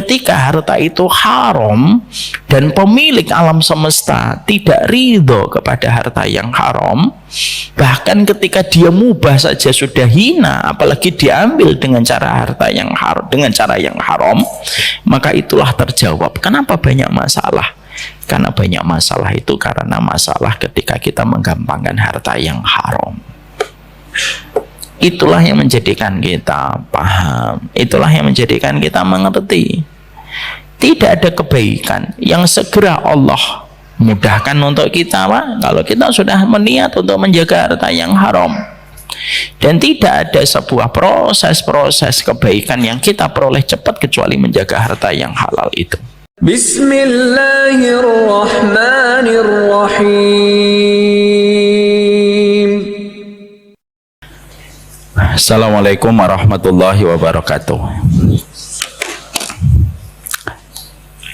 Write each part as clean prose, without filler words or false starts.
Ketika harta itu haram dan pemilik alam semesta tidak ridho kepada harta yang haram, bahkan ketika dia mubah saja sudah hina, apalagi diambil dengan cara harta yang haram, dengan cara yang haram, maka itulah terjawab kenapa banyak masalah. Karena banyak masalah itu karena masalah ketika kita menggampangkan harta yang haram. Itulah yang menjadikan kita paham, itulah yang menjadikan kita mengerti. Tidak ada kebaikan yang segera Allah mudahkan untuk kita, Pak, kalau kita sudah meniat untuk menjaga harta yang haram. Dan tidak ada sebuah proses-proses kebaikan yang kita peroleh cepat kecuali menjaga harta yang halal itu. Bismillahirrahmanirrahim. Assalamualaikum warahmatullahi wabarakatuh.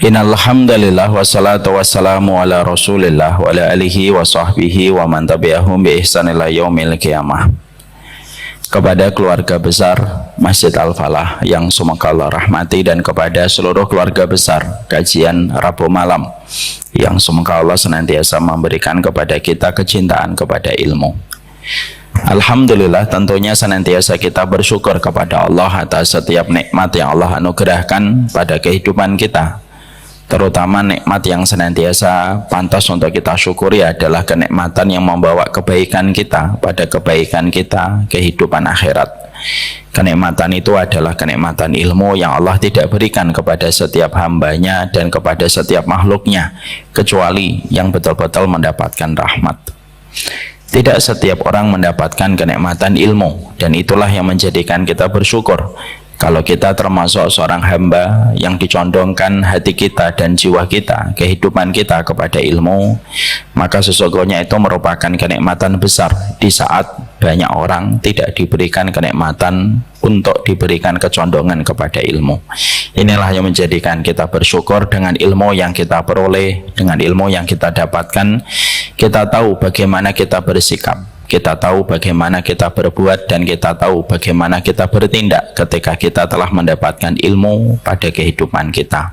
Innalhamdulillah wassalatu wassalamu ala rasulillah wa ala alihi wa sahbihi wa man tabi'ahum bi ihsan ila yaumil qiyamah. Kepada keluarga besar Masjid Al-Falah yang semoga Allah rahmati, dan kepada seluruh keluarga besar kajian Rabu malam yang semoga Allah senantiasa memberikan kepada kita kecintaan kepada ilmu. Alhamdulillah, tentunya senantiasa kita bersyukur kepada Allah atas setiap nikmat yang Allah anugerahkan pada kehidupan kita. Terutama nikmat yang senantiasa pantas untuk kita syukuri adalah kenikmatan yang membawa kebaikan kita pada kebaikan kita kehidupan akhirat. Kenikmatan itu adalah kenikmatan ilmu yang Allah tidak berikan kepada setiap hambanya dan kepada setiap makhluknya kecuali yang betul-betul mendapatkan rahmat. Tidak setiap orang mendapatkan kenikmatan ilmu, dan itulah yang menjadikan kita bersyukur. Kalau kita termasuk seorang hamba yang dicondongkan hati kita dan jiwa kita, kehidupan kita kepada ilmu, maka sesungguhnya itu merupakan kenikmatan besar di saat banyak orang tidak diberikan kenikmatan untuk diberikan kecondongan kepada ilmu. Inilah yang menjadikan kita bersyukur dengan ilmu yang kita peroleh, dengan ilmu yang kita dapatkan. Kita tahu bagaimana kita bersikap, kita tahu bagaimana kita berbuat, dan kita tahu bagaimana kita bertindak ketika kita telah mendapatkan ilmu pada kehidupan kita.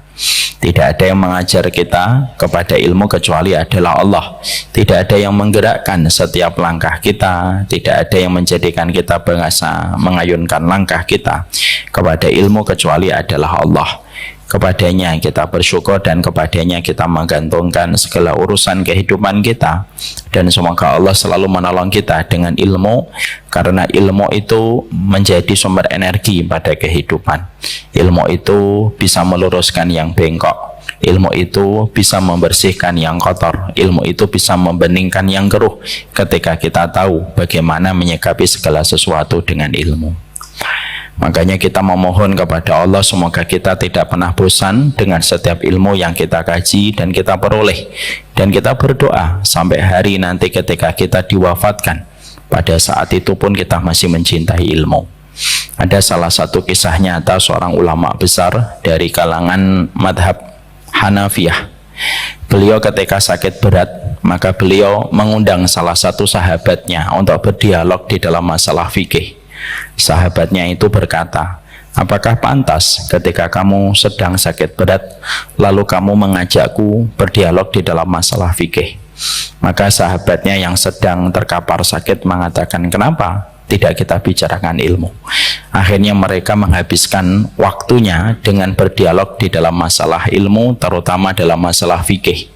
Tidak ada yang mengajar kita kepada ilmu kecuali adalah Allah. Tidak ada yang menggerakkan setiap langkah kita, tidak ada yang menjadikan kita berasa mengayunkan langkah kita kepada ilmu kecuali adalah Allah. Kepadanya kita bersyukur dan kepadanya kita menggantungkan segala urusan kehidupan kita, dan semoga Allah selalu menolong kita dengan ilmu, karena ilmu itu menjadi sumber energi pada kehidupan. Ilmu itu bisa meluruskan yang bengkok, ilmu itu bisa membersihkan yang kotor, ilmu itu bisa membeningkan yang keruh ketika kita tahu bagaimana menyikapi segala sesuatu dengan ilmu. Makanya kita memohon kepada Allah semoga kita tidak pernah bosan dengan setiap ilmu yang kita kaji dan kita peroleh, dan kita berdoa sampai hari nanti ketika kita diwafatkan. Pada saat itu pun kita masih mencintai ilmu. Ada salah satu kisah nyata seorang ulama besar dari kalangan madhab Hanafiyah. Beliau ketika sakit berat, maka beliau mengundang salah satu sahabatnya untuk berdialog di dalam masalah fikih. Sahabatnya itu berkata, apakah pantas ketika kamu sedang sakit berat lalu kamu mengajakku berdialog di dalam masalah fikih? Maka sahabatnya yang sedang terkapar sakit mengatakan, kenapa tidak kita bicarakan ilmu? Akhirnya mereka menghabiskan waktunya dengan berdialog di dalam masalah ilmu, terutama dalam masalah fikih.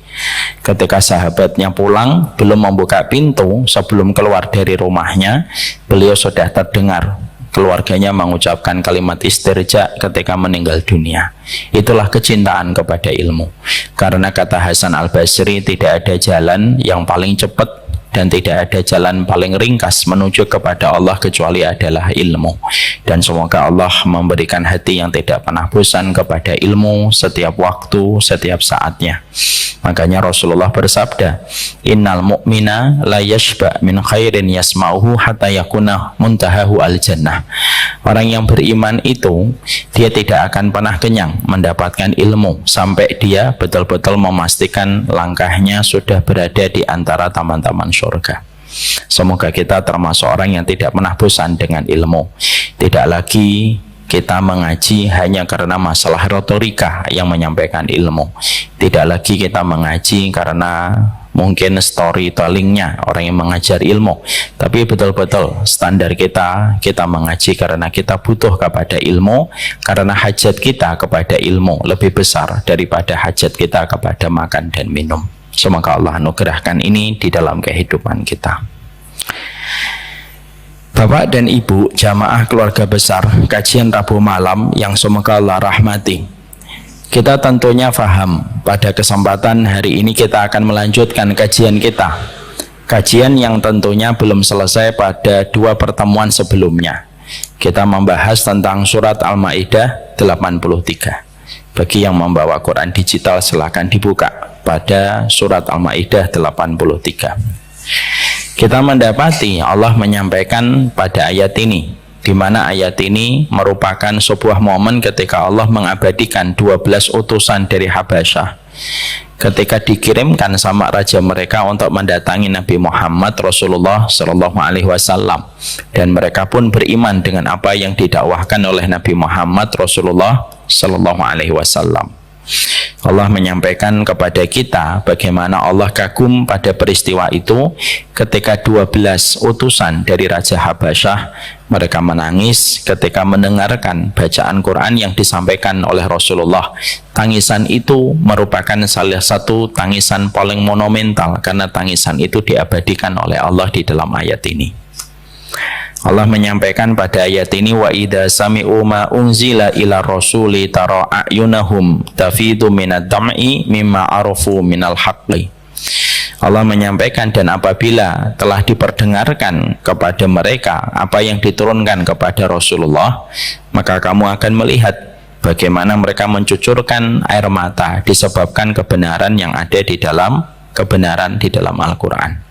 Ketika sahabatnya pulang, belum membuka pintu, sebelum keluar dari rumahnya, beliau sudah terdengar keluarganya mengucapkan kalimat istirja ketika meninggal dunia. Itulah kecintaan kepada ilmu. Karena kata Hasan Al-Basri, tidak ada jalan yang paling cepat dan tidak ada jalan paling ringkas menuju kepada Allah kecuali adalah ilmu. Dan semoga Allah memberikan hati yang tidak pernah bosan kepada ilmu setiap waktu, setiap saatnya. Makanya Rasulullah bersabda, innal mu'mina la yashba' min khairin yasma'uhu hatta yakuna muntahahu al-jannah. Orang yang beriman itu, dia tidak akan pernah kenyang mendapatkan ilmu sampai dia betul-betul memastikan langkahnya sudah berada di antara taman-taman surga. Semoga kita termasuk orang yang tidak pernah bosan dengan ilmu. Tidak lagi kita mengaji hanya karena masalah retorika yang menyampaikan ilmu. Tidak lagi kita mengaji karena mungkin storytellingnya orang yang mengajar ilmu, tapi betul-betul standar kita mengaji karena kita butuh kepada ilmu, karena hajat kita kepada ilmu lebih besar daripada hajat kita kepada makan dan minum. Semoga Allah anugerahkan ini di dalam kehidupan kita. Bapak dan Ibu jamaah keluarga besar kajian Rabu malam yang semoga Allah rahmati, kita tentunya faham pada kesempatan hari ini kita akan melanjutkan kajian kita, kajian yang tentunya belum selesai pada 2 pertemuan sebelumnya. Kita membahas tentang surat Al-Maidah 83. Bagi yang membawa Quran digital silakan dibuka pada surat Al-Maidah 83. Kita mendapati Allah menyampaikan pada ayat ini, di mana ayat ini merupakan sebuah momen ketika Allah mengabadikan 12 utusan dari Habasyah ketika dikirimkan sama raja mereka untuk mendatangi Nabi Muhammad Rasulullah Shallallahu Alaihi Wasallam, dan mereka pun beriman dengan apa yang didakwahkan oleh Nabi Muhammad Rasulullah Shallallahu Alaihi Wasallam. Allah menyampaikan kepada kita bagaimana Allah kagum pada peristiwa itu ketika 12 utusan dari Raja Habasyah mereka menangis ketika mendengarkan bacaan Quran yang disampaikan oleh Rasulullah. Tangisan itu merupakan salah satu tangisan paling monumental karena tangisan itu diabadikan oleh Allah di dalam ayat ini. Allah menyampaikan pada ayat ini, wa idza sami'u ma unzila ila rasuli tara a'yunahum tafidu minad dam'i mimma arafu minal haqqi. Allah menyampaikan, dan apabila telah diperdengarkan kepada mereka apa yang diturunkan kepada Rasulullah, maka kamu akan melihat bagaimana mereka mencucurkan air mata disebabkan kebenaran yang ada di dalam kebenaran di dalam Al-Quran.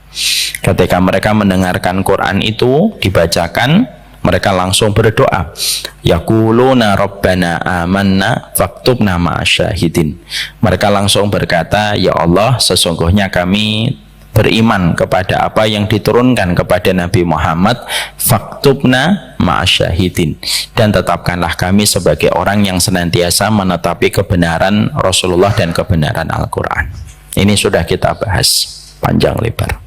Ketika mereka mendengarkan Quran itu dibacakan, mereka langsung berdoa, yaquluna rabbana amanna faktubna ma'asyahidin. Mereka langsung berkata, ya Allah, sesungguhnya kami beriman kepada apa yang diturunkan kepada Nabi Muhammad, faktubna ma'asyahidin, dan tetapkanlah kami sebagai orang yang senantiasa menetapi kebenaran Rasulullah dan kebenaran Al-Quran. Ini sudah kita bahas panjang lebar.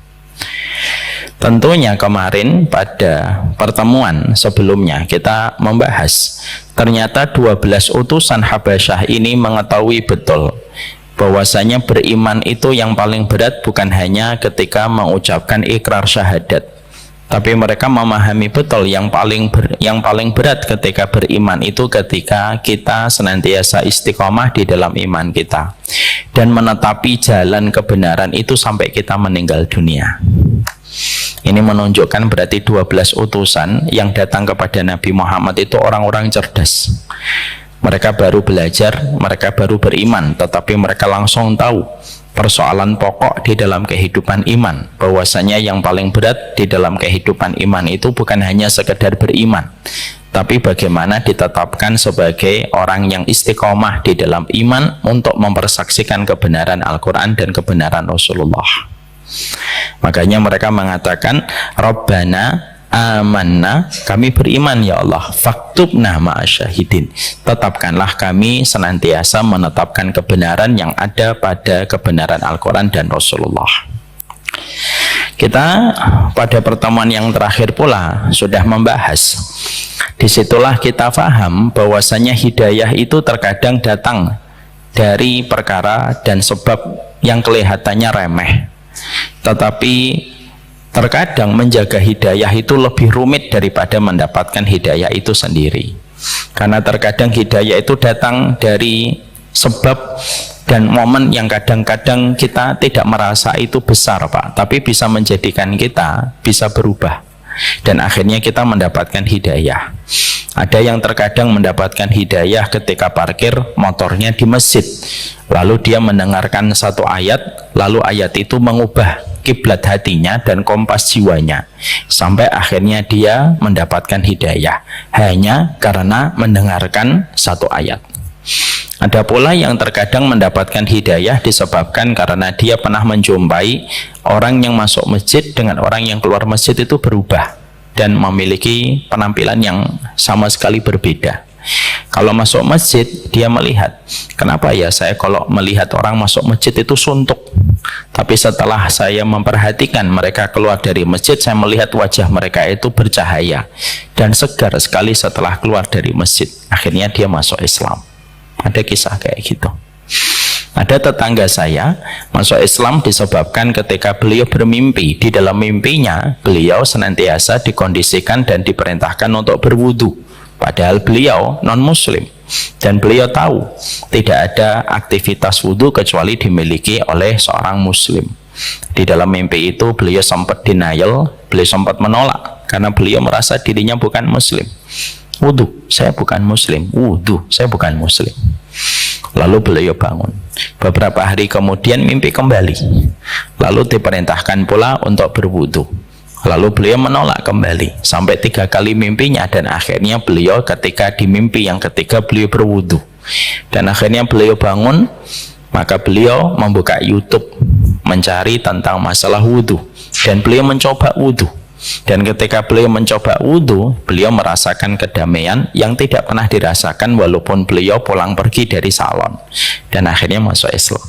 Tentunya kemarin pada pertemuan sebelumnya kita membahas ternyata 12 utusan Habasyah ini mengetahui betul bahwasanya beriman itu yang paling berat bukan hanya ketika mengucapkan ikrar syahadat, tapi mereka memahami betul yang paling berat ketika beriman itu ketika kita senantiasa istiqomah di dalam iman kita dan menetapi jalan kebenaran itu sampai kita meninggal dunia. Ini menunjukkan berarti 12 utusan yang datang kepada Nabi Muhammad itu orang-orang cerdas. Mereka baru belajar, mereka baru beriman, tetapi mereka langsung tahu persoalan pokok di dalam kehidupan iman, bahwasanya yang paling berat di dalam kehidupan iman itu bukan hanya sekedar beriman, tapi bagaimana ditetapkan sebagai orang yang istiqomah di dalam iman untuk mempersaksikan kebenaran Al-Quran dan kebenaran Rasulullah. Makanya mereka mengatakan, Rabbana amanna, kami beriman ya Allah, faktubna ma'asyahidin, tetapkanlah kami senantiasa menetapkan kebenaran yang ada pada kebenaran Al-Quran dan Rasulullah. Kita pada pertemuan yang terakhir pula sudah membahas, disitulah kita faham bahwasanya hidayah itu terkadang datang dari perkara dan sebab yang kelihatannya remeh, tetapi terkadang menjaga hidayah itu lebih rumit daripada mendapatkan hidayah itu sendiri. Karena terkadang hidayah itu datang dari sebab dan momen yang kadang-kadang kita tidak merasa itu besar, Pak, tapi bisa menjadikan kita bisa berubah dan akhirnya kita mendapatkan hidayah. Ada yang terkadang mendapatkan hidayah ketika parkir motornya di masjid, lalu dia mendengarkan satu ayat, lalu ayat itu mengubah kiblat hatinya dan kompas jiwanya, sampai akhirnya dia mendapatkan hidayah hanya karena mendengarkan satu ayat. Ada pula yang terkadang mendapatkan hidayah disebabkan karena dia pernah menjumpai orang yang masuk masjid dengan orang yang keluar masjid itu berubah dan memiliki penampilan yang sama sekali berbeda. Kalau masuk masjid, dia melihat, kenapa ya saya kalau melihat orang masuk masjid itu suntuk, tapi setelah saya memperhatikan mereka keluar dari masjid, saya melihat wajah mereka itu bercahaya dan segar sekali setelah keluar dari masjid. Akhirnya dia masuk Islam. Ada kisah kayak gitu. Ada tetangga saya masuk Islam disebabkan ketika beliau bermimpi. Di dalam mimpinya beliau senantiasa dikondisikan dan diperintahkan untuk berwudu, padahal beliau non muslim, dan beliau tahu tidak ada aktivitas wudu kecuali dimiliki oleh seorang muslim. Di dalam mimpi itu beliau sempat denial, beliau sempat menolak karena beliau merasa dirinya bukan muslim. Wudu, saya bukan muslim. Wudu, saya bukan muslim. Lalu beliau bangun. Beberapa hari kemudian mimpi kembali. Lalu diperintahkan pula untuk berwudu. Lalu beliau menolak kembali sampai 3 kali mimpinya, dan akhirnya beliau ketika di mimpi yang ketiga beliau berwudu. Dan akhirnya beliau bangun, maka beliau membuka YouTube mencari tentang masalah wudu, dan beliau mencoba wudu. Dan ketika beliau mencoba wudu, beliau merasakan kedamaian yang tidak pernah dirasakan walaupun beliau pulang pergi dari salon, dan akhirnya masuk Islam.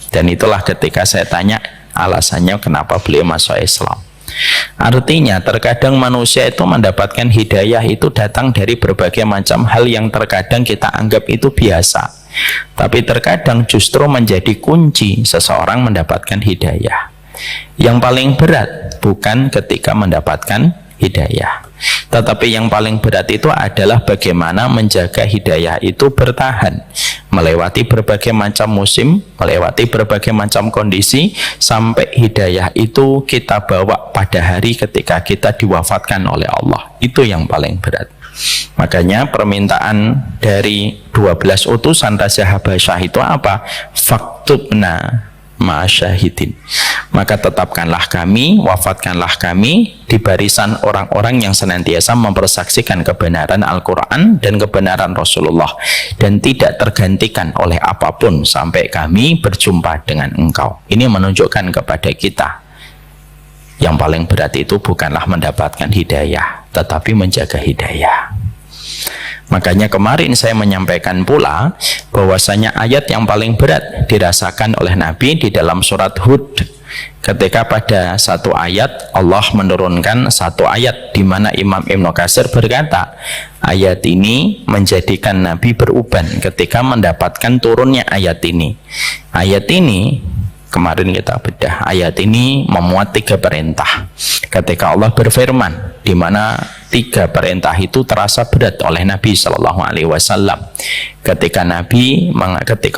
Dan itulah ketika saya tanya alasannya kenapa beliau masuk Islam. Artinya terkadang manusia itu mendapatkan hidayah itu datang dari berbagai macam hal yang terkadang kita anggap itu biasa, tapi terkadang justru menjadi kunci seseorang mendapatkan hidayah. Yang paling berat bukan ketika mendapatkan hidayah, tetapi yang paling berat itu adalah bagaimana menjaga hidayah itu bertahan melewati berbagai macam musim, melewati berbagai macam kondisi, sampai hidayah itu kita bawa pada hari ketika kita diwafatkan oleh Allah. Itu yang paling berat. Makanya permintaan dari 12 utusan Raja Habasyah itu apa? Faktubna ma'asyahidin, maka tetapkanlah kami, wafatkanlah kami di barisan orang-orang yang senantiasa mempersaksikan kebenaran Al-Quran dan kebenaran Rasulullah, dan tidak tergantikan oleh apapun sampai kami berjumpa dengan engkau. Ini menunjukkan kepada kita yang paling berat itu bukanlah mendapatkan hidayah, tetapi menjaga hidayah. Makanya kemarin saya menyampaikan pula bahwasanya ayat yang paling berat dirasakan oleh Nabi di dalam surat Hud, ketika pada satu ayat Allah menurunkan satu ayat di mana Imam Ibnu Katsir berkata, ayat ini menjadikan Nabi beruban ketika mendapatkan turunnya ayat ini. Ayat ini kemarin kita bedah, ayat ini memuat 3 perintah. Ketika Allah berfirman, di mana 3 perintah itu terasa berat oleh Nabi Shallallahu Alaihi Wasallam. Ketika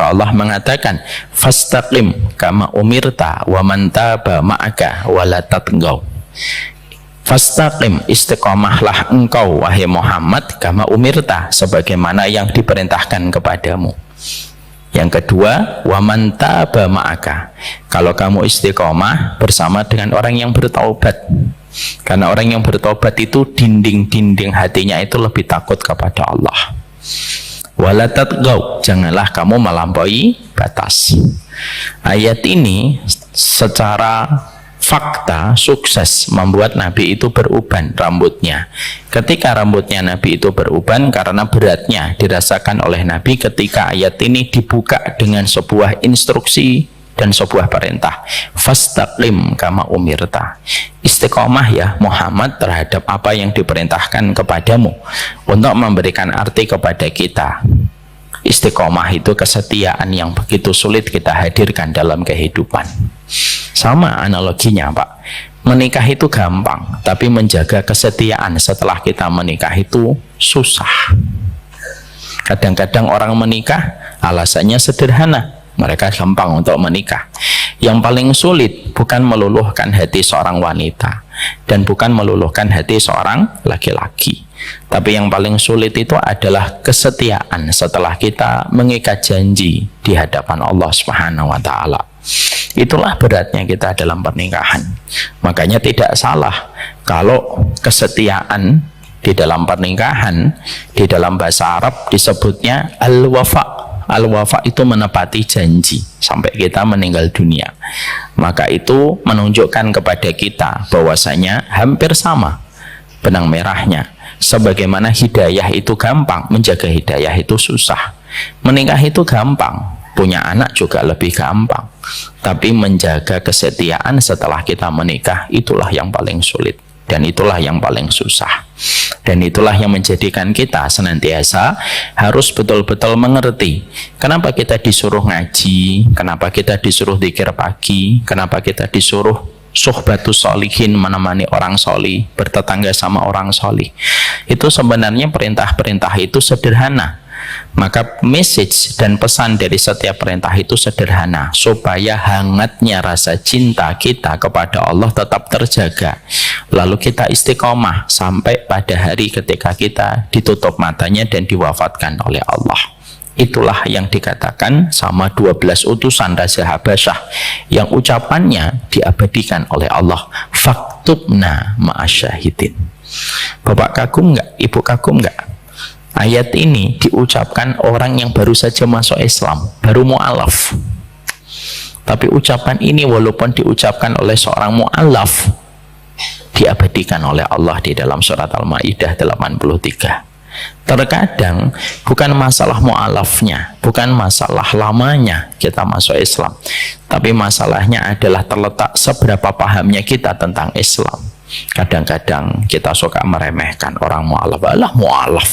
Allah mengatakan, fastaqim kama umirta wa man taba ma'aka wa la tatghaw. Fastaqim, istiqomahlah engkau wahai Muhammad, kama umirta, sebagaimana yang diperintahkan kepadamu. Yang kedua, wa man taba ma'aka, kalau kamu istiqomah bersama dengan orang yang bertaubat. Karena orang yang bertobat itu dinding-dinding hatinya itu lebih takut kepada Allah. Wala tatghaw, janganlah kamu melampaui batas. Ayat ini secara fakta sukses membuat Nabi itu beruban rambutnya. Ketika rambutnya Nabi itu beruban karena beratnya dirasakan oleh Nabi ketika ayat ini dibuka dengan sebuah instruksi dan sebuah perintah, fastaqim kama umirta, istiqomah ya Muhammad terhadap apa yang diperintahkan kepadamu. Untuk memberikan arti kepada kita, istiqomah itu kesetiaan yang begitu sulit kita hadirkan dalam kehidupan. Sama analoginya Pak, menikah itu gampang, tapi menjaga kesetiaan setelah kita menikah itu susah. Kadang-kadang orang menikah alasannya sederhana, mereka gampang untuk menikah. Yang paling sulit bukan meluluhkan hati seorang wanita dan bukan meluluhkan hati seorang laki-laki, tapi yang paling sulit itu adalah kesetiaan setelah kita mengikat janji di hadapan Allah Subhanahu wa Ta'ala. Itulah beratnya kita dalam pernikahan. Makanya tidak salah kalau kesetiaan di dalam pernikahan di dalam bahasa Arab disebutnya al-wafa. Al-wafa itu menepati janji sampai kita meninggal dunia. Maka itu menunjukkan kepada kita bahwasanya hampir sama benang merahnya. Sebagaimana hidayah itu gampang, menjaga hidayah itu susah. Menikah itu gampang, punya anak juga lebih gampang. Tapi menjaga kesetiaan setelah kita menikah, itulah yang paling sulit. Dan itulah yang paling susah. Dan itulah yang menjadikan kita senantiasa harus betul-betul mengerti kenapa kita disuruh ngaji, kenapa kita disuruh zikir pagi, kenapa kita disuruh suhbatus sholihin, menemani orang sholih, bertetangga sama orang sholih. Itu sebenarnya perintah-perintah itu sederhana. Maka message dan pesan dari setiap perintah itu sederhana, supaya hangatnya rasa cinta kita kepada Allah tetap terjaga. Lalu kita istiqomah sampai pada hari ketika kita ditutup matanya dan diwafatkan oleh Allah. Itulah yang dikatakan sama 12 utusan Raja Habasyah yang ucapannya diabadikan oleh Allah, faktubna ma'asyahidin. Bapak kagum nggak? Ibu kagum nggak? Ayat ini diucapkan orang yang baru saja masuk Islam, baru mu'alaf. Tapi ucapan ini walaupun diucapkan oleh seorang mu'alaf, diabadikan oleh Allah di dalam surat Al-Maidah 83. Terkadang bukan masalah mu'alafnya, bukan masalah lamanya kita masuk Islam, tapi masalahnya adalah terletak seberapa pahamnya kita tentang Islam. Kadang-kadang kita suka meremehkan orang mu'alaf. Alah mu'alaf,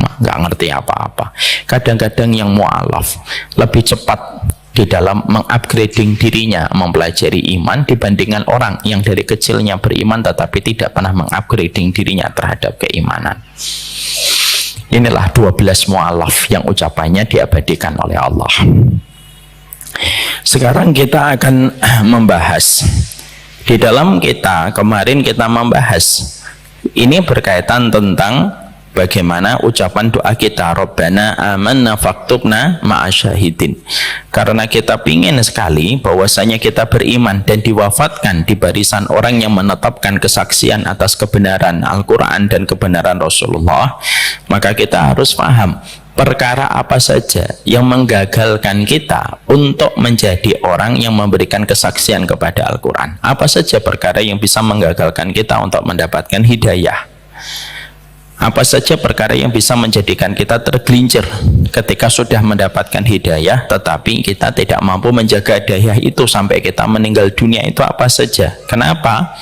nggak ngerti apa-apa. Kadang-kadang yang mu'alaf lebih cepat di dalam mengupgrading dirinya mempelajari iman dibandingkan orang yang dari kecilnya beriman tetapi tidak pernah mengupgrading dirinya terhadap keimanan. Inilah 12 mu'alaf yang ucapannya diabadikan oleh Allah. Sekarang kita akan membahas di dalam kemarin kita membahas ini berkaitan tentang bagaimana ucapan doa kita, Rabbana amanna faktubna ma'asyahidin. Karena kita ingin sekali bahwasanya kita beriman dan diwafatkan di barisan orang yang menetapkan kesaksian atas kebenaran Al-Quran dan kebenaran Rasulullah, maka kita harus paham perkara apa saja yang menggagalkan kita untuk menjadi orang yang memberikan kesaksian kepada Al-Quran. Apa saja perkara yang bisa menggagalkan kita untuk mendapatkan hidayah. Apa saja perkara yang bisa menjadikan kita tergelincir ketika sudah mendapatkan hidayah tetapi kita tidak mampu menjaga hidayah itu sampai kita meninggal dunia, itu apa saja? Kenapa?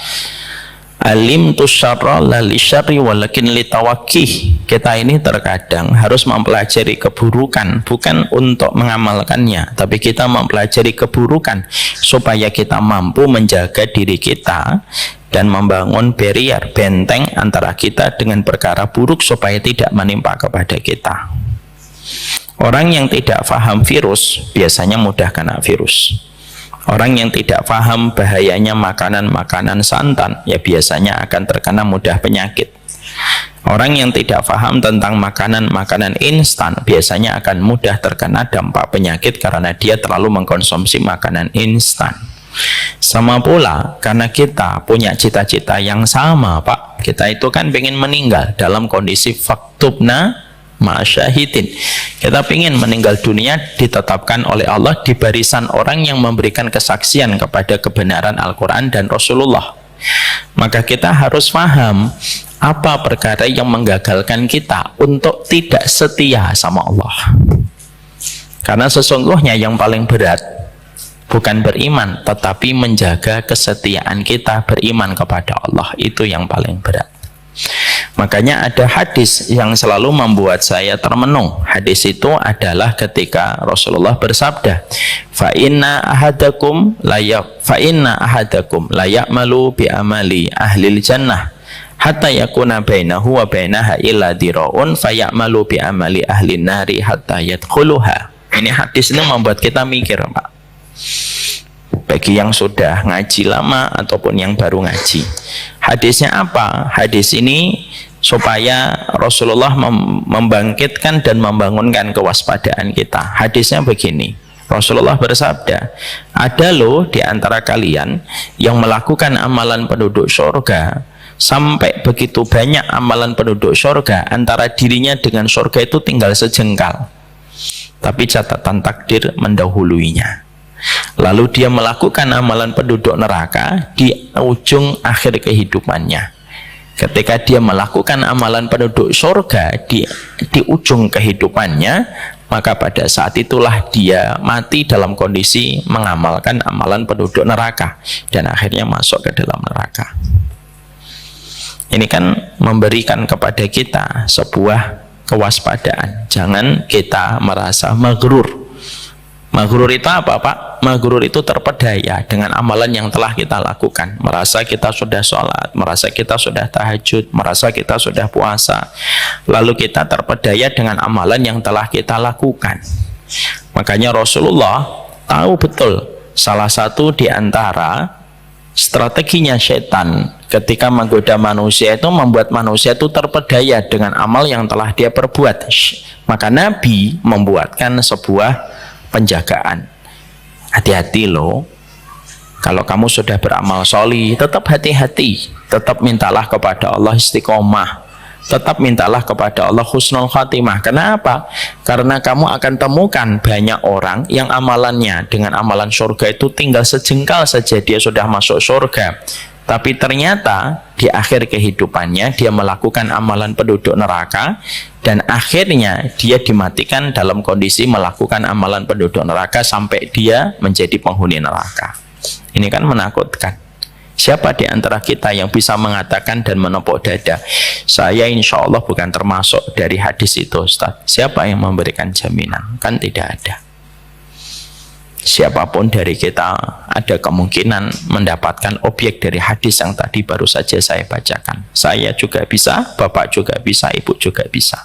Alim tusyarra lali syarri walakin litawakih. Kita ini terkadang harus mempelajari keburukan bukan untuk mengamalkannya, tapi kita mempelajari keburukan supaya kita mampu menjaga diri kita dan membangun barrier, benteng antara kita dengan perkara buruk supaya tidak menimpa kepada kita. Orang yang tidak paham virus biasanya mudah kena virus. Orang yang tidak paham bahayanya makanan-makanan santan ya biasanya akan terkena mudah penyakit. Orang yang tidak paham tentang makanan-makanan instan biasanya akan mudah terkena dampak penyakit karena dia terlalu mengkonsumsi makanan instan. Sama pula karena kita punya cita-cita yang sama, Pak. Kita itu kan pengen meninggal dalam kondisi faktubna ma'asyahidin. Kita pengen meninggal dunia ditetapkan oleh Allah di barisan orang yang memberikan kesaksian kepada kebenaran Al-Quran dan Rasulullah. Maka kita harus paham apa perkara yang menggagalkan kita untuk tidak setia sama Allah. Karena sesungguhnya yang paling berat bukan beriman, tetapi menjaga kesetiaan kita beriman kepada Allah. Itu yang paling berat. Makanya ada hadis yang selalu membuat saya termenung. Hadis itu adalah ketika Rasulullah bersabda, fa inna ahadakum la ya'malu bi amali ahlil jannah hatta yakuna bainahu wa bainaha illa diraun fa ya'malu bi amali ahlin nari hatta yadkhuluha. Ini hadis ini membuat kita mikir, Pak. Bagi yang sudah ngaji lama ataupun yang baru ngaji, hadisnya apa? Hadis ini supaya Rasulullah membangkitkan dan membangunkan kewaspadaan kita. Hadisnya begini, Rasulullah bersabda, ada loh di antara kalian yang melakukan amalan penduduk surga sampai begitu banyak amalan penduduk surga, antara dirinya dengan surga itu tinggal sejengkal, tapi catatan takdir mendahuluinya. Lalu dia melakukan amalan penduduk neraka di ujung akhir kehidupannya. Ketika dia melakukan amalan penduduk surga di ujung kehidupannya, maka pada saat itulah dia mati dalam kondisi mengamalkan amalan penduduk neraka dan akhirnya masuk ke dalam neraka. Ini kan memberikan kepada kita sebuah kewaspadaan. Jangan kita merasa maghrur. Maghrur itu apa, Pak? Maghrur itu terpedaya dengan amalan yang telah kita lakukan. Merasa kita sudah sholat, merasa kita sudah tahajud, merasa kita sudah puasa. Lalu kita terpedaya dengan amalan yang telah kita lakukan. Makanya Rasulullah tahu betul salah satu di antara strateginya setan ketika menggoda manusia itu membuat manusia itu terpedaya dengan amal yang telah dia perbuat. Maka Nabi membuatkan sebuah penjagaan. Hati-hati loh, kalau kamu sudah beramal sholih, tetap hati-hati, tetap mintalah kepada Allah istiqomah, tetap mintalah kepada Allah husnul khatimah. Kenapa? Karena kamu akan temukan banyak orang yang amalannya dengan amalan surga itu tinggal sejengkal saja dia sudah masuk surga, tapi ternyata di akhir kehidupannya dia melakukan amalan penduduk neraka dan akhirnya dia dimatikan dalam kondisi melakukan amalan penduduk neraka sampai dia menjadi penghuni neraka. Ini kan menakutkan. Siapa di antara kita yang bisa mengatakan dan menepuk dada, saya insya Allah bukan termasuk dari hadis itu, Ustaz? Siapa yang memberikan jaminan? Kan tidak ada. Siapapun dari kita ada kemungkinan mendapatkan objek dari hadis yang tadi baru saja saya bacakan. Saya juga bisa, Bapak juga bisa, Ibu juga bisa.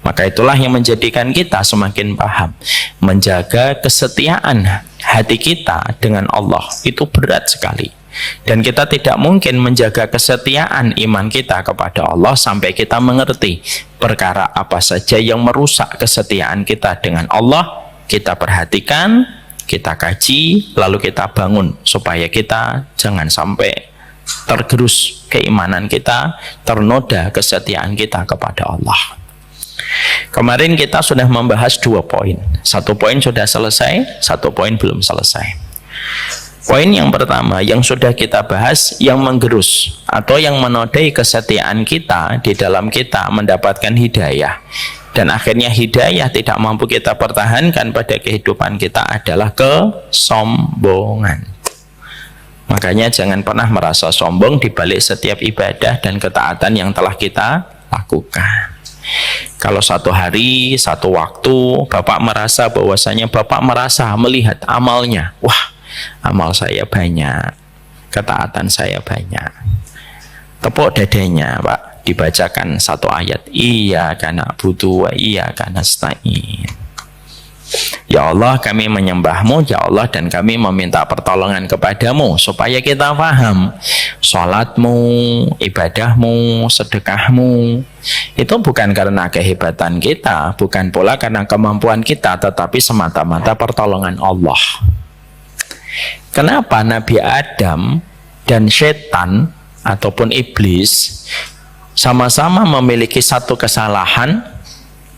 Maka itulah yang menjadikan kita semakin paham. Menjaga kesetiaan hati kita dengan Allah itu berat sekali. Dan kita tidak mungkin menjaga kesetiaan iman kita kepada Allah sampai kita mengerti perkara apa saja yang merusak kesetiaan kita dengan Allah. Kita perhatikan, kita kaji, lalu kita bangun supaya kita jangan sampai tergerus keimanan kita, ternoda kesetiaan kita kepada Allah. Kemarin kita sudah membahas 2 poin. 1 poin sudah selesai, 1 poin belum selesai. Poin yang pertama yang sudah kita bahas, yang menggerus atau yang menodai kesetiaan kita di dalam kita mendapatkan hidayah, dan akhirnya hidayah tidak mampu kita pertahankan pada kehidupan kita adalah kesombongan. Makanya jangan pernah merasa sombong di balik setiap ibadah dan ketaatan yang telah kita lakukan. Kalau satu hari, satu waktu Bapak merasa bahwasanya Bapak merasa melihat amalnya, wah, amal saya banyak, ketaatan saya banyak, tepuk dadanya, Pak, dibacakan 1 ayat, iyyaka na'budu wa iyyaka nasta'in. Ya Allah, kami menyembahmu, ya Allah, dan kami meminta pertolongan kepadamu. Supaya kita paham, sholatmu, ibadahmu, sedekahmu itu bukan karena kehebatan kita, bukan pula karena kemampuan kita, tetapi semata-mata pertolongan Allah. Kenapa Nabi Adam dan setan ataupun iblis sama-sama memiliki satu kesalahan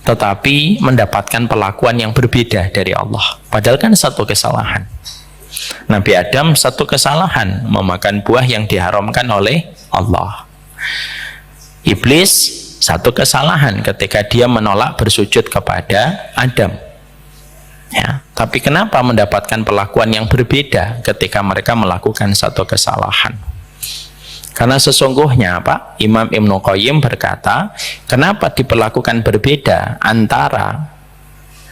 tetapi mendapatkan perlakuan yang berbeda dari Allah? Padahal kan satu kesalahan. Nabi Adam satu kesalahan, memakan buah yang diharamkan oleh Allah. Iblis satu kesalahan ketika dia menolak bersujud kepada Adam. Ya, tapi kenapa mendapatkan perlakuan yang berbeda ketika mereka melakukan satu kesalahan? Karena sesungguhnya, Pak, Imam Ibnu Qayyim berkata, kenapa diperlakukan berbeda antara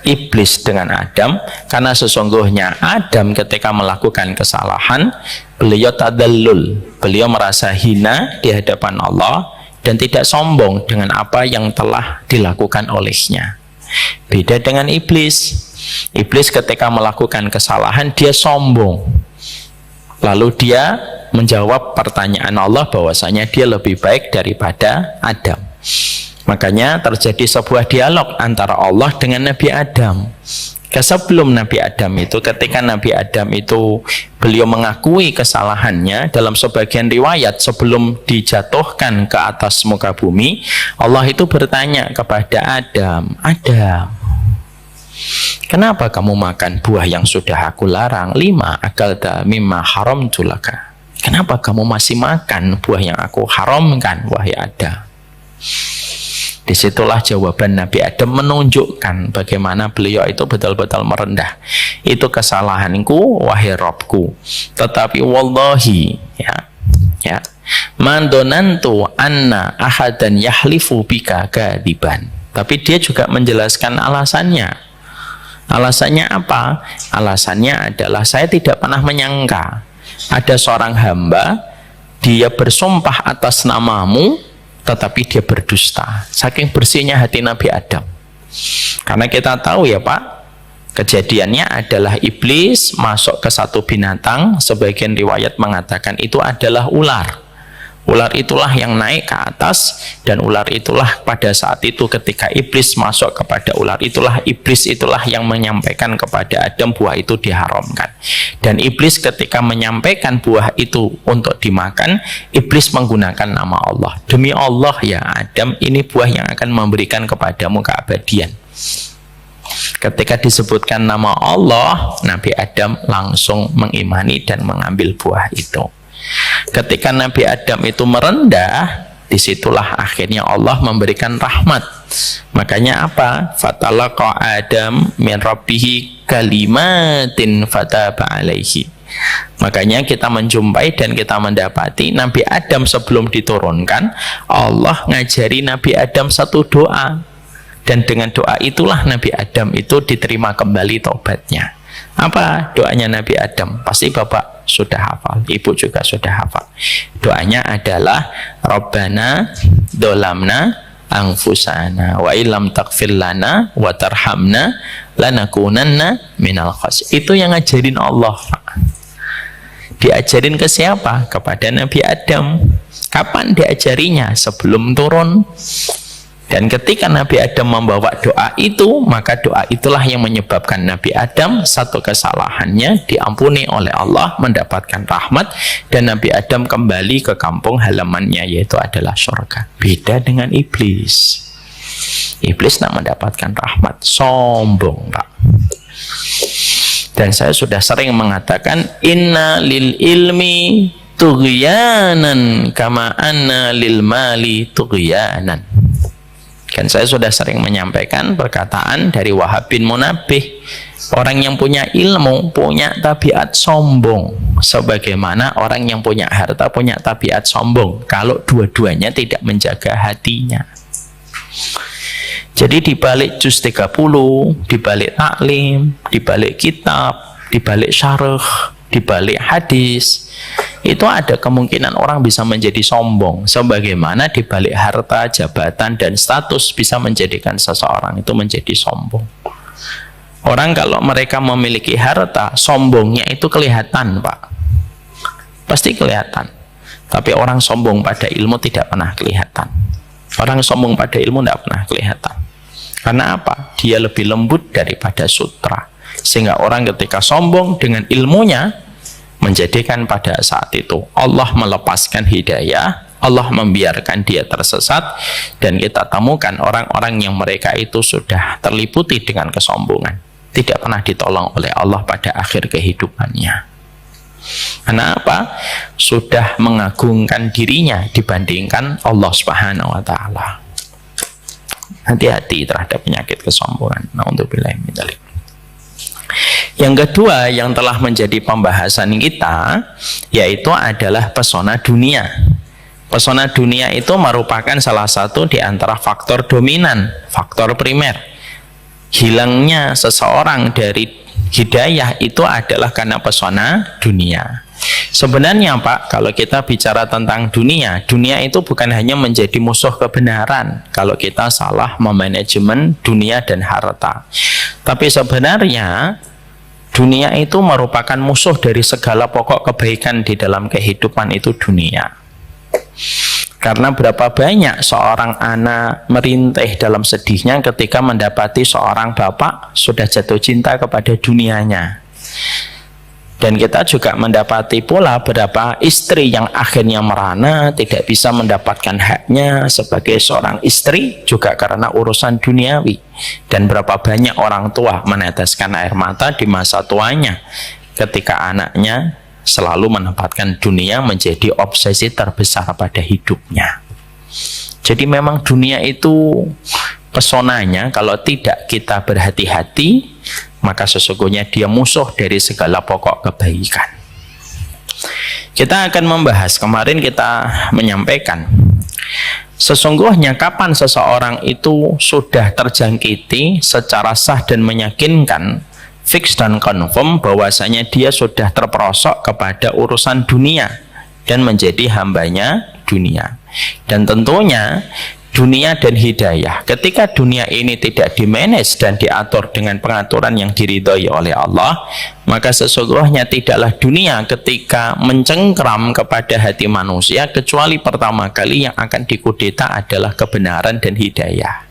iblis dengan Adam? Karena sesungguhnya Adam ketika melakukan kesalahan, beliau tadallul, beliau merasa hina di hadapan Allah dan tidak sombong dengan apa yang telah dilakukan olehnya. Beda dengan iblis. Iblis ketika melakukan kesalahan, dia sombong. Lalu dia menjawab pertanyaan Allah bahwasanya dia lebih baik daripada Adam. Makanya terjadi sebuah dialog antara Allah dengan Nabi Adam. Sebelum Nabi Adam itu, ketika Nabi Adam itu beliau mengakui kesalahannya, dalam sebagian riwayat sebelum dijatuhkan ke atas muka bumi, Allah itu bertanya kepada Adam, Adam, kenapa kamu makan buah yang sudah aku larang? 5 akalta mimma haramtu laka. Kenapa kamu masih makan buah yang aku haramkan, wahai Adam? Disitulah jawaban Nabi Adam menunjukkan bagaimana beliau itu betul-betul merendah. Itu kesalahanku, wahai Robku. Tetapi wallahi, ya, mandonantu anna ahadan yahlifu bika kadiban. Tapi dia juga menjelaskan alasannya. Alasannya apa? Alasannya adalah saya tidak pernah menyangka ada seorang hamba, dia bersumpah atas namamu, tetapi dia berdusta. Saking bersihnya hati Nabi Adam. Karena kita tahu ya Pak, kejadiannya adalah iblis masuk ke satu binatang. Sebagian riwayat mengatakan itu adalah ular. Ular itulah yang naik ke atas, dan ular itulah pada saat itu ketika iblis masuk kepada ular itulah, iblis itulah yang menyampaikan kepada Adam buah itu diharamkan. Dan iblis ketika menyampaikan buah itu untuk dimakan, iblis menggunakan nama Allah. Demi Allah ya Adam, ini buah yang akan memberikan kepadamu keabadian. Ketika disebutkan nama Allah, Nabi Adam langsung mengimani dan mengambil buah itu. Ketika Nabi Adam itu merendah, disitulah akhirnya Allah memberikan rahmat. Makanya apa? Fatalaqa Adam min rabbihi kalimatin fataba alaihi. Makanya kita menjumpai dan kita mendapati Nabi Adam sebelum diturunkan, Allah ngajari Nabi Adam satu doa, dan dengan doa itulah Nabi Adam itu diterima kembali taubatnya. Apa doanya Nabi Adam? Pasti Bapak sudah hafal, Ibu juga sudah hafal. Doanya adalah Rabbana dolamna anfusana wa illam taghfir lana wa tarhamna lanakunanna minal khasirin. Itu yang ngajarin Allah. Diajarin ke siapa? Kepada Nabi Adam. Kapan diajarinya? Sebelum turun. Dan ketika Nabi Adam membawa doa itu, maka doa itulah yang menyebabkan Nabi Adam satu kesalahannya diampuni oleh Allah, mendapatkan rahmat, dan Nabi Adam kembali ke kampung halamannya, yaitu adalah surga. Beda dengan iblis. Iblis tak mendapatkan rahmat, sombong Pak. Dan saya sudah sering mengatakan, inna lil ilmi tughyanan kama anna lil mali tughyanan. Kan saya sudah sering menyampaikan perkataan dari Wahab bin Munabbih, orang yang punya ilmu punya tabiat sombong, sebagaimana orang yang punya harta punya tabiat sombong kalau dua-duanya tidak menjaga hatinya. Jadi di balik juz 30, di balik taklim, di balik kitab, di balik syarah, di balik hadis, itu ada kemungkinan orang bisa menjadi sombong, sebagaimana di balik harta, jabatan, dan status bisa menjadikan seseorang itu menjadi sombong. Orang kalau mereka memiliki harta, sombongnya itu kelihatan Pak, pasti kelihatan. Tapi orang sombong pada ilmu tidak pernah kelihatan. Orang sombong pada ilmu tidak pernah kelihatan. Karena apa? Dia lebih lembut daripada sutra. Sehingga orang ketika sombong dengan ilmunya, menjadikan pada saat itu Allah melepaskan hidayah, Allah membiarkan dia tersesat, dan kita temukan orang-orang yang mereka itu sudah terliputi dengan kesombongan, tidak pernah ditolong oleh Allah pada akhir kehidupannya. Karena apa? Sudah mengagungkan dirinya dibandingkan Allah Subhanahu wa Ta'ala. Hati-hati terhadap penyakit kesombongan. Na'udzubillahi min dzalik. Yang kedua yang telah menjadi pembahasan kita, yaitu adalah pesona dunia. Pesona dunia itu merupakan salah satu di antara faktor dominan, faktor primer. Hilangnya seseorang dari hidayah itu adalah karena pesona dunia. Sebenarnya Pak, kalau kita bicara tentang dunia, dunia itu bukan hanya menjadi musuh kebenaran kalau kita salah memanajemen dunia dan harta. Tapi sebenarnya dunia itu merupakan musuh dari segala pokok kebaikan di dalam kehidupan itu dunia. Karena berapa banyak seorang anak merintih dalam sedihnya ketika mendapati seorang bapak sudah jatuh cinta kepada dunianya. Dan kita juga mendapati pula beberapa istri yang akhirnya merana, tidak bisa mendapatkan haknya sebagai seorang istri juga karena urusan duniawi. Dan berapa banyak orang tua meneteskan air mata di masa tuanya ketika anaknya selalu menempatkan dunia menjadi obsesi terbesar pada hidupnya. Jadi memang dunia itu pesonanya, kalau tidak kita berhati-hati, maka sesungguhnya dia musuh dari segala pokok kebaikan. Kita akan membahas, kemarin kita menyampaikan, sesungguhnya kapan seseorang itu sudah terjangkiti secara sah dan meyakinkan, fix dan confirm bahwasanya dia sudah terperosok kepada urusan dunia dan menjadi hambanya dunia. Dan tentunya dunia dan hidayah, ketika dunia ini tidak dimanage dan diatur dengan pengaturan yang diridhoi oleh Allah, maka sesungguhnya tidaklah dunia ketika mencengkram kepada hati manusia, kecuali pertama kali yang akan dikudeta adalah kebenaran dan hidayah.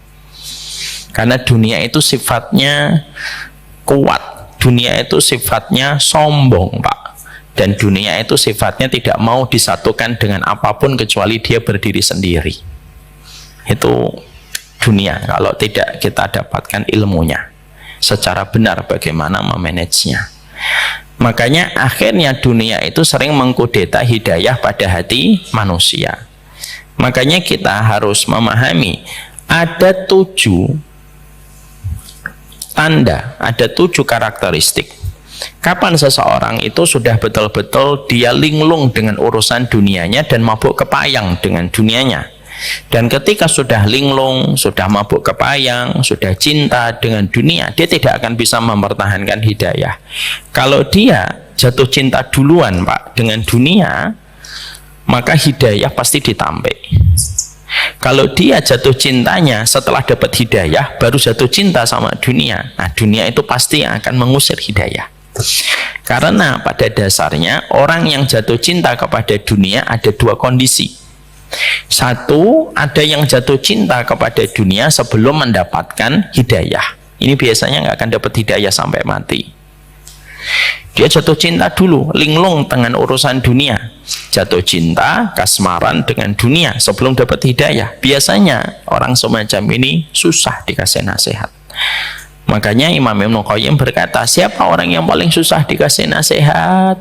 Karena dunia itu sifatnya kuat, dunia itu sifatnya sombong, Pak. Dan dunia itu sifatnya tidak mau disatukan dengan apapun kecuali dia berdiri sendiri. Itu dunia kalau tidak kita dapatkan ilmunya secara benar bagaimana memanagenya. Makanya akhirnya dunia itu sering mengkudeta hidayah pada hati manusia. Makanya kita harus memahami ada 7 tanda, ada 7 karakteristik kapan seseorang itu sudah betul-betul dia linglung dengan urusan dunianya dan mabuk kepayang dengan dunianya. Dan ketika sudah linglung, sudah mabuk kepayang, sudah cinta dengan dunia, dia tidak akan bisa mempertahankan hidayah. Kalau dia jatuh cinta duluan, Pak, dengan dunia, maka hidayah pasti ditampik. Kalau dia jatuh cintanya setelah dapat hidayah, baru jatuh cinta sama dunia, nah dunia itu pasti akan mengusir hidayah. Karena pada dasarnya orang yang jatuh cinta kepada dunia ada 2 kondisi. Satu, ada yang jatuh cinta kepada dunia sebelum mendapatkan hidayah. Ini biasanya nggak akan dapat hidayah sampai mati. Dia jatuh cinta dulu, linglung dengan urusan dunia, jatuh cinta, kasmaran dengan dunia sebelum dapat hidayah. Biasanya orang semacam ini susah dikasih nasihat. Makanya Imam Ibnu Qayyim berkata, siapa orang yang paling susah dikasih nasihat?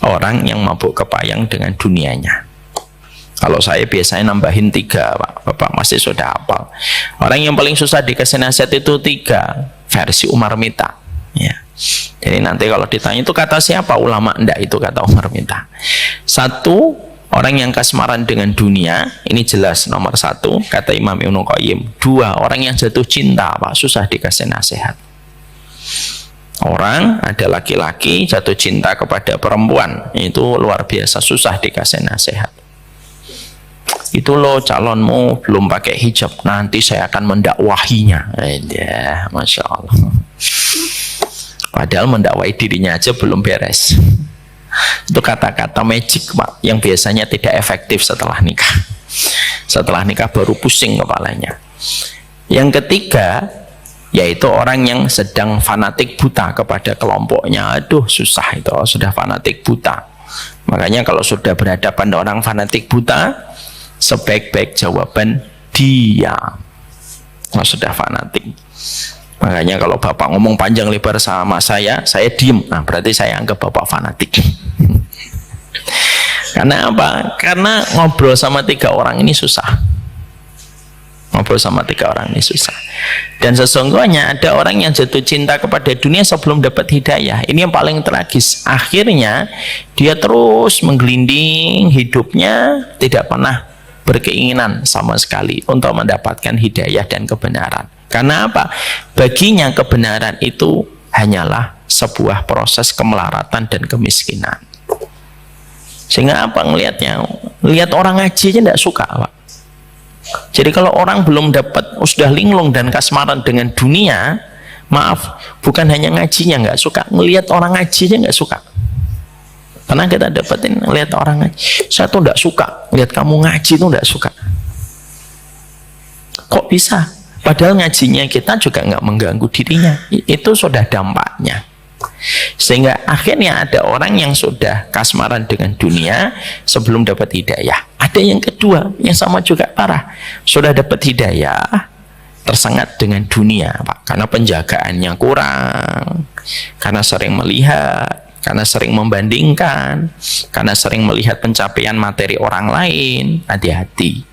Orang yang mabuk kepayang dengan dunianya. Kalau saya biasanya nambahin 3, Pak. Bapak masih sudah hafal. Orang yang paling susah dikasih nasihat itu 3, versi Umar Mita. Ya. Jadi nanti kalau ditanya itu kata siapa ulama, enggak, itu kata Umar Mita. 1, orang yang kasmaran dengan dunia, ini jelas nomor 1 kata Imam Ibnu Qayyim. 2, orang yang jatuh cinta, Pak, susah dikasih nasihat. Orang ada laki-laki jatuh cinta kepada perempuan, itu luar biasa susah dikasih nasihat. Itu loh calonmu belum pakai hijab, nanti saya akan mendakwahinya. Ya, Masya Allah. Padahal mendakwai dirinya aja belum beres. Itu kata-kata magic, Pak, yang biasanya tidak efektif setelah nikah. Setelah nikah baru pusing kepalanya. Yang ketiga, yaitu orang yang sedang fanatik buta kepada kelompoknya. Aduh, susah itu, sudah fanatik buta. Makanya kalau sudah berhadapan dengan orang fanatik buta, sebaik-baik jawaban diam. Kalau sudah fanatik. Makanya kalau Bapak ngomong panjang lebar sama saya diem. Nah, berarti saya anggap Bapak fanatik. Karena apa? Karena ngobrol sama 3 orang ini susah. Ngobrol sama 3 orang ini susah. Dan sesungguhnya ada orang yang jatuh cinta kepada dunia sebelum dapat hidayah. Ini yang paling tragis. Akhirnya dia terus menggelinding hidupnya, tidak pernah berkeinginan sama sekali untuk mendapatkan hidayah dan kebenaran. Karena apa? Baginya kebenaran itu hanyalah sebuah proses kemelaratan dan kemiskinan. Sehingga apa ngelihatnya? Lihat orang ngaji aja tidak suka, Pak. Jadi kalau orang belum dapat, sudah linglung dan kasmaran dengan dunia, maaf, bukan hanya ngajinya nggak suka, ngelihat orang ngaji aja nggak suka. Pernah kita dapetin lihat orang ngaji, saya tuh nggak suka, lihat kamu ngaji tuh nggak suka. Kok bisa? Padahal ngajinya kita juga nggak mengganggu dirinya. Itu sudah dampaknya. Sehingga akhirnya ada orang yang sudah kasmaran dengan dunia sebelum dapat hidayah. Ada yang kedua yang sama juga parah, sudah dapat hidayah tersengat dengan dunia, Pak, karena penjagaannya kurang, karena sering melihat, karena sering membandingkan, karena sering melihat pencapaian materi orang lain. Hati-hati.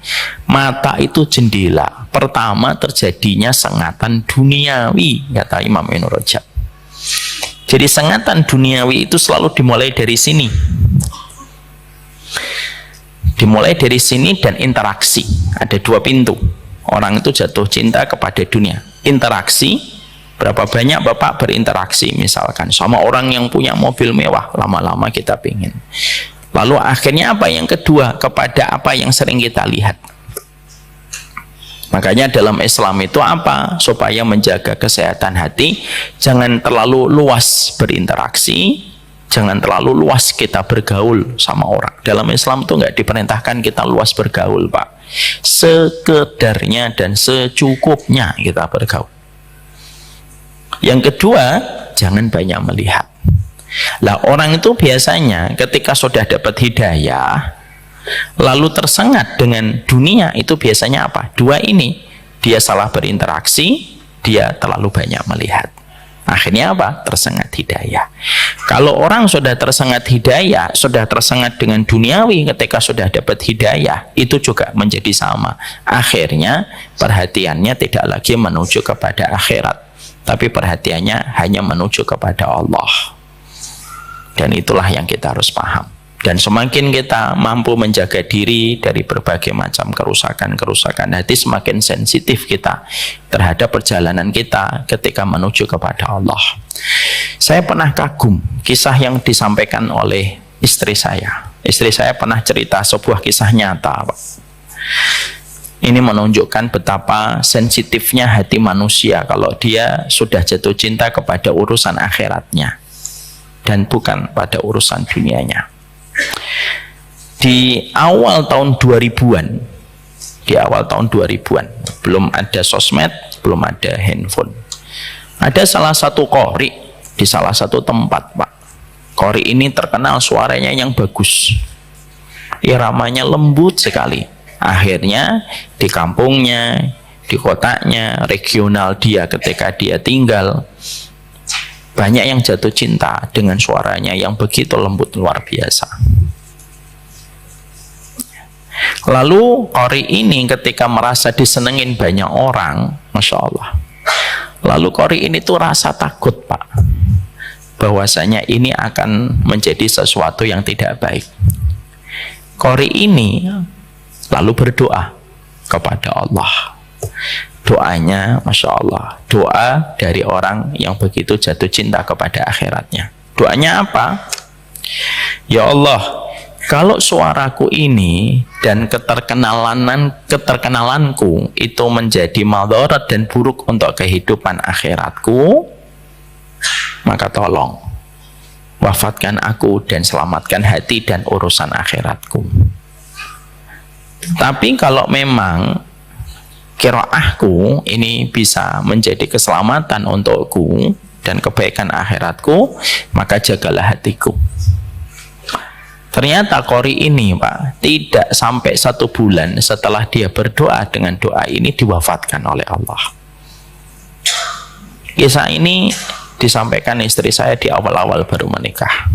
Mata itu jendela. Pertama terjadinya sengatan duniawi, kata Imam Ibnu Rajab. Jadi sengatan duniawi itu selalu dimulai dari sini. Dimulai dari sini dan interaksi. Ada dua pintu. Orang itu jatuh cinta kepada dunia. Interaksi, berapa banyak Bapak berinteraksi misalkan sama orang yang punya mobil mewah, lama-lama kita pingin. Lalu akhirnya apa yang kedua? Kepada apa yang sering kita lihat. Makanya dalam Islam itu apa? Supaya menjaga kesehatan hati, jangan terlalu luas berinteraksi, jangan terlalu luas kita bergaul sama orang. Dalam Islam itu nggak diperintahkan kita luas bergaul, Pak. Sekedarnya dan secukupnya kita bergaul. Yang kedua, jangan banyak melihat. Lah orang itu biasanya ketika sudah dapat hidayah, lalu tersengat dengan dunia, itu biasanya apa? Dua ini, dia salah berinteraksi, dia terlalu banyak melihat. Akhirnya apa? Tersengat hidayah. Kalau orang sudah tersengat hidayah, sudah tersengat dengan duniawi, ketika sudah dapat hidayah, itu juga menjadi sama. Akhirnya perhatiannya tidak lagi menuju kepada akhirat, tapi perhatiannya hanya menuju kepada Allah. Dan itulah yang kita harus paham. Dan semakin kita mampu menjaga diri dari berbagai macam kerusakan-kerusakan hati, semakin sensitif kita terhadap perjalanan kita ketika menuju kepada Allah. Saya pernah kagum kisah yang disampaikan oleh istri saya. Istri saya pernah cerita sebuah kisah nyata, Pak. Ini menunjukkan betapa sensitifnya hati manusia kalau dia sudah jatuh cinta kepada urusan akhiratnya dan bukan pada urusan dunianya. Di awal tahun 2000-an, belum ada sosmed, belum ada handphone. Ada salah satu qori di salah satu tempat, Pak. Qori ini terkenal suaranya yang bagus, iramanya lembut sekali. Akhirnya di kampungnya, di kotanya, regional dia ketika dia tinggal, banyak yang jatuh cinta dengan suaranya yang begitu lembut luar biasa. Lalu qori ini ketika merasa disenengin banyak orang, Masya Allah, lalu qori ini tuh rasa takut, Pak, bahwasanya ini akan menjadi sesuatu yang tidak baik. Qori ini lalu berdoa kepada Allah. Doanya, Masya Allah, doa dari orang yang begitu jatuh cinta kepada akhiratnya. Doanya apa? Ya Allah, kalau suaraku ini dan keterkenalanku itu menjadi madarat dan buruk untuk kehidupan akhiratku, maka tolong wafatkan aku dan selamatkan hati dan urusan akhiratku. Tapi kalau memang qiraahku ini bisa menjadi keselamatan untukku dan kebaikan akhiratku, maka jagalah hatiku. Ternyata qori ini, Pak, tidak sampai 1 bulan setelah dia berdoa dengan doa ini diwafatkan oleh Allah. Kisah ini disampaikan istri saya di awal-awal baru menikah.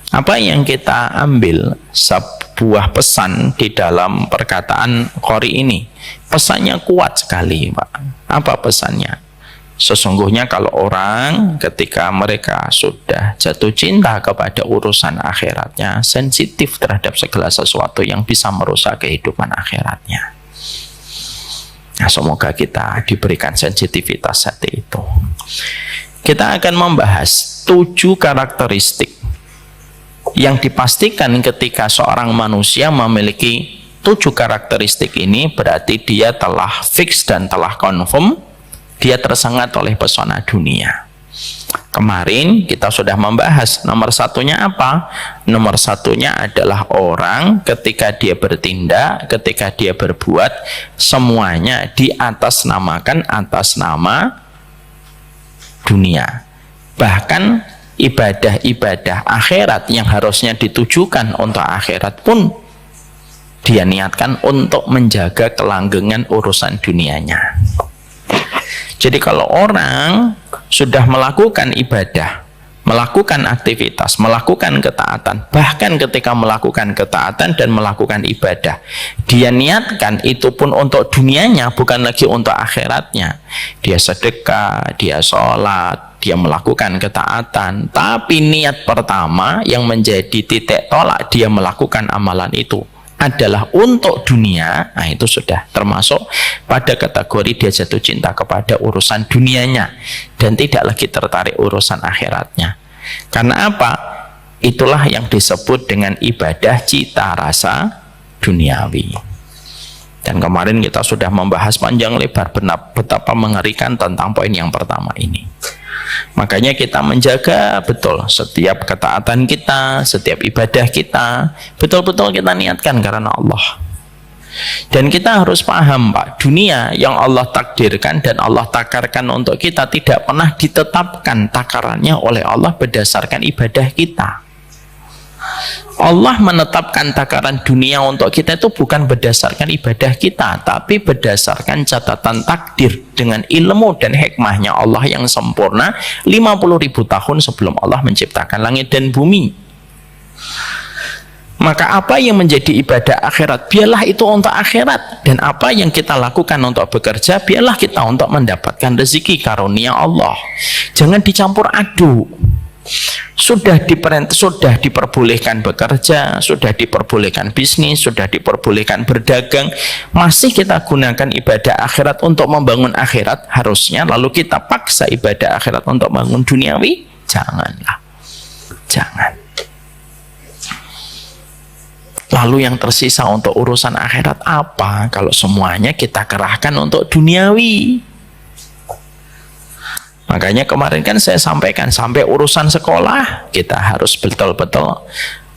Apa yang kita ambil sebuah pesan di dalam perkataan qori ini? Pesannya kuat sekali, Pak. Apa pesannya? Sesungguhnya kalau orang ketika mereka sudah jatuh cinta kepada urusan akhiratnya, sensitif terhadap segala sesuatu yang bisa merusak kehidupan akhiratnya. Nah, semoga kita diberikan sensitivitas hati itu. Kita akan membahas 7 karakteristik yang dipastikan ketika seorang manusia memiliki 7 karakteristik ini, berarti dia telah fix dan telah confirm dia tersengat oleh pesona dunia. Kemarin kita sudah membahas nomor 1-nya apa? Nomor 1-nya adalah orang ketika dia bertindak, ketika dia berbuat, semuanya diatasnamakan atas nama dunia. Bahkan ibadah-ibadah akhirat yang harusnya ditujukan untuk akhirat pun dia niatkan untuk menjaga kelanggengan urusan dunianya. Jadi kalau orang sudah melakukan ibadah, melakukan aktivitas, melakukan ketaatan, bahkan ketika melakukan ketaatan dan melakukan ibadah, dia niatkan itu pun untuk dunianya, bukan lagi untuk akhiratnya. Dia sedekah, dia sholat, dia melakukan ketaatan, tapi niat pertama yang menjadi titik tolak dia melakukan amalan itu adalah untuk dunia, nah itu sudah termasuk pada kategori dia jatuh cinta kepada urusan dunianya dan tidak lagi tertarik urusan akhiratnya. Karena apa? Itulah yang disebut dengan ibadah cita rasa duniawi. Dan kemarin kita sudah membahas panjang lebar betapa mengerikan tentang poin yang pertama ini. Makanya kita menjaga betul setiap ketaatan kita, setiap ibadah kita, betul-betul kita niatkan karena Allah. Dan kita harus paham, Pak, dunia yang Allah takdirkan dan Allah takarkan untuk kita tidak pernah ditetapkan takarannya oleh Allah berdasarkan ibadah kita. Allah menetapkan takaran dunia untuk kita itu bukan berdasarkan ibadah kita, tapi berdasarkan catatan takdir dengan ilmu dan hikmahnya Allah yang sempurna 50.000 tahun sebelum Allah menciptakan langit dan bumi. Maka apa yang menjadi ibadah akhirat, biarlah itu untuk akhirat. Dan apa yang kita lakukan untuk bekerja, biarlah kita untuk mendapatkan rezeki karunia Allah. Jangan dicampur aduk. Sudah diperbolehkan bekerja, sudah diperbolehkan bisnis, sudah diperbolehkan berdagang, masih kita gunakan ibadah akhirat untuk membangun akhirat, harusnya lalu kita paksa ibadah akhirat untuk bangun duniawi? Janganlah, jangan. Lalu yang tersisa untuk urusan akhirat apa kalau semuanya kita kerahkan untuk duniawi? Makanya kemarin kan saya sampaikan, sampai urusan sekolah kita harus betul-betul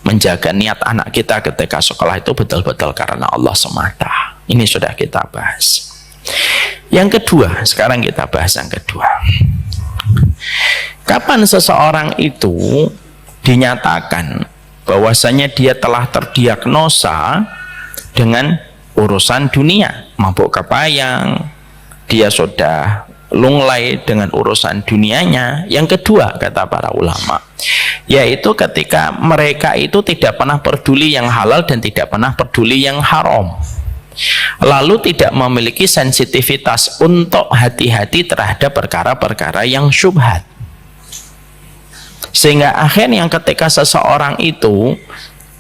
menjaga niat anak kita ketika sekolah itu betul-betul karena Allah semata. Ini sudah kita bahas. Yang kedua, sekarang kita bahas yang kedua. Kapan seseorang itu dinyatakan bahwasanya dia telah terdiagnosa dengan urusan dunia, mabuk kepayang, dia sudah lunglai dengan urusan dunianya? Yang kedua, kata para ulama, yaitu ketika mereka itu tidak pernah peduli yang halal dan tidak pernah peduli yang haram, lalu tidak memiliki sensitivitas untuk hati-hati terhadap perkara-perkara yang syubhat, sehingga akhirnya ketika seseorang itu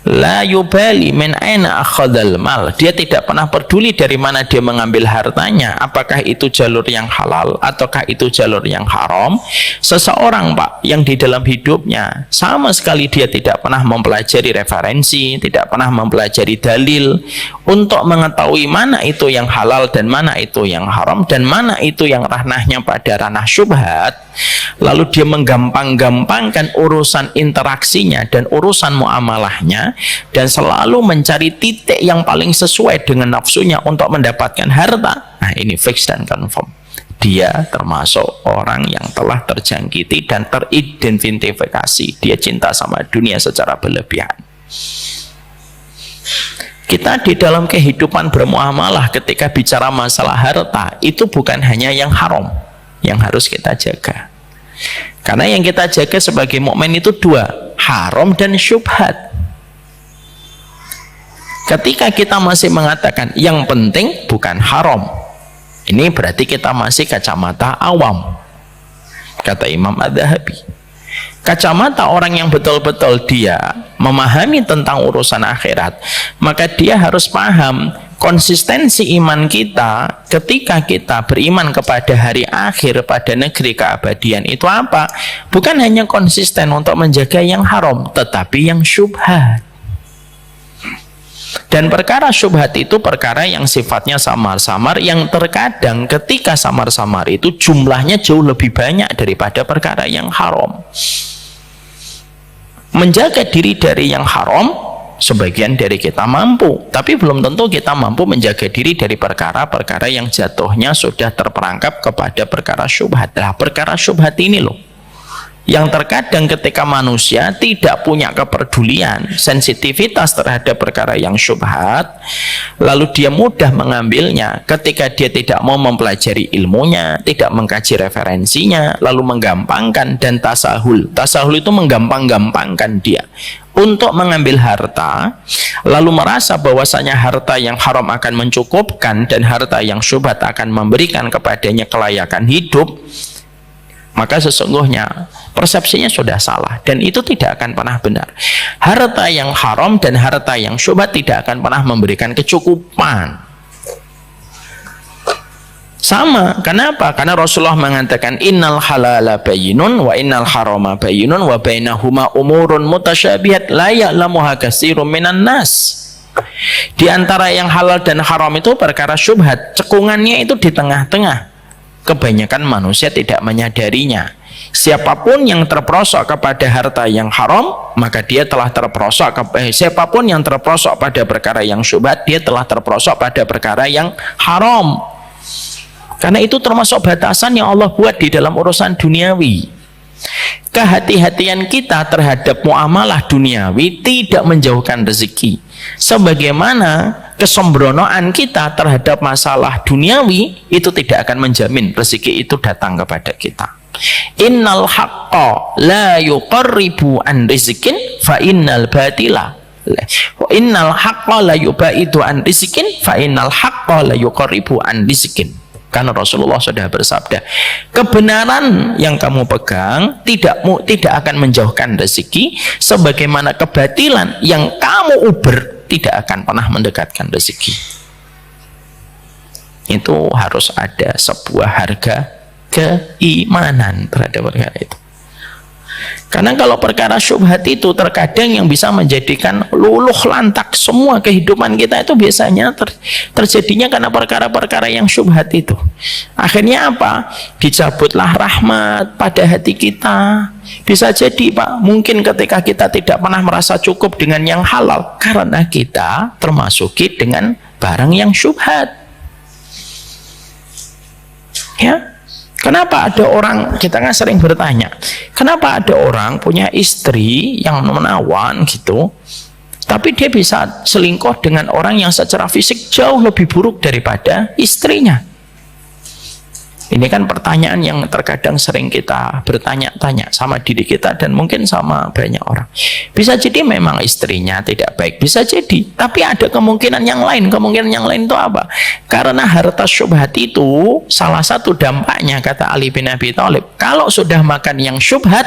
la yubali min aina akhadhal mal, dia tidak pernah peduli dari mana dia mengambil hartanya, apakah itu jalur yang halal ataukah itu jalur yang haram. Seseorang, Pak, yang di dalam hidupnya sama sekali dia tidak pernah mempelajari referensi, tidak pernah mempelajari dalil untuk mengetahui mana itu yang halal dan mana itu yang haram dan mana itu yang ranahnya pada ranah syubhat, lalu dia menggampang-gampangkan urusan interaksinya dan urusan muamalahnya dan selalu mencari titik yang paling sesuai dengan nafsunya untuk mendapatkan harta. Nah, ini fix dan confirm, dia termasuk orang yang telah terjangkiti dan teridentifikasi dia cinta sama dunia secara berlebihan. Kita di dalam kehidupan bermuamalah ketika bicara masalah harta itu bukan hanya yang haram yang harus kita jaga, karena yang kita jaga sebagai mukmin itu dua, haram dan syubhat. Ketika kita masih mengatakan yang penting bukan haram, ini berarti kita masih kacamata awam, kata Imam Adz-Dzahabi. Kacamata orang yang betul-betul dia memahami tentang urusan akhirat, maka dia harus paham konsistensi iman kita ketika kita beriman kepada hari akhir, pada negeri keabadian itu apa? Bukan hanya konsisten untuk menjaga yang haram, tetapi yang syubhat. Dan perkara syubhat itu perkara yang sifatnya samar-samar, yang terkadang ketika samar-samar itu jumlahnya jauh lebih banyak daripada perkara yang haram. Menjaga diri dari yang haram, sebagian dari kita mampu, tapi belum tentu kita mampu menjaga diri dari perkara-perkara yang jatuhnya sudah terperangkap kepada perkara syubhat. Nah, perkara syubhat ini loh yang terkadang ketika manusia tidak punya kepedulian, sensitivitas terhadap perkara yang syubhat, lalu dia mudah mengambilnya ketika dia tidak mau mempelajari ilmunya, tidak mengkaji referensinya, lalu menggampangkan dan tasahul. Tasahul itu menggampang-gampangkan dia untuk mengambil harta, lalu merasa bahwasanya harta yang haram akan mencukupkan dan harta yang syubhat akan memberikan kepadanya kelayakan hidup, maka sesungguhnya persepsinya sudah salah dan itu tidak akan pernah benar. Harta yang haram dan harta yang syubhat tidak akan pernah memberikan kecukupan. Sama, kenapa? Karena Rasulullah mengatakan innal halala bayyinun wa innal harama bayyinun wa bainahuma umurun mutasyabihat la ya'lamuha katsirun minan nas. Di antara yang halal dan haram itu perkara syubhat, cekungannya itu di tengah-tengah. Kebanyakan manusia tidak menyadarinya. Siapapun yang terperosok kepada harta yang haram, maka dia telah terperosok siapapun yang terperosok pada perkara yang syubhat, dia telah terperosok pada perkara yang haram. Karena itu termasuk batasan yang Allah buat di dalam urusan duniawi. Kehati-hatian kita terhadap muamalah duniawi tidak menjauhkan rezeki, sebagaimana kesembronoan kita terhadap masalah duniawi itu tidak akan menjamin rezeki itu datang kepada kita. Innal haqqa la yuqarribu an rizkin fa innal batila innal haqqa la yubaidu an rizkin fa innal haqqa la yuqarribu an rizkin. Karena Rasulullah sudah bersabda, kebenaran yang kamu pegang tidak akan menjauhkan rezeki, sebagaimana kebatilan yang kamu uber tidak akan pernah mendekatkan rezeki. Itu harus ada sebuah harga keimanan terhadap perkara itu. Karena kalau perkara syubhat itu terkadang yang bisa menjadikan luluh lantak semua kehidupan kita itu biasanya terjadinya karena perkara-perkara yang syubhat itu. Akhirnya apa? Dicabutlah rahmat pada hati kita. Bisa jadi Pak, mungkin ketika kita tidak pernah merasa cukup dengan yang halal karena kita termasuki dengan barang yang syubhat. Ya. Kenapa ada orang, kita kan sering bertanya, kenapa ada orang punya istri yang menawan gitu, tapi dia bisa selingkuh dengan orang yang secara fisik jauh lebih buruk daripada istrinya? Ini kan pertanyaan yang terkadang sering kita bertanya-tanya sama diri kita dan mungkin sama banyak orang. Bisa jadi memang istrinya tidak baik, bisa jadi, tapi ada kemungkinan yang lain. Kemungkinan yang lain itu apa? Karena harta syubhat itu salah satu dampaknya, kata Ali bin Abi Thalib, kalau sudah makan yang syubhat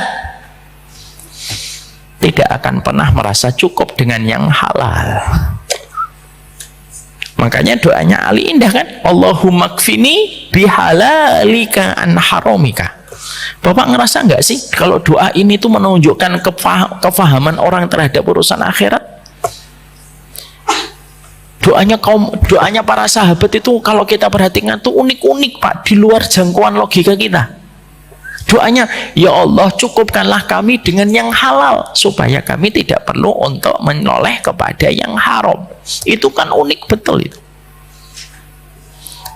tidak akan pernah merasa cukup dengan yang halal. Makanya doanya Ali indah kan, Allahumma kfini bihalalika an haramika. Bapak ngerasa nggak sih kalau doa ini tuh menunjukkan kefahaman orang terhadap urusan akhirat? Doanya para sahabat itu kalau kita perhatikan tuh unik-unik Pak, di luar jangkauan logika kita. Doanya, ya Allah cukupkanlah kami dengan yang halal supaya kami tidak perlu untuk menoleh kepada yang haram. Itu kan unik betul itu.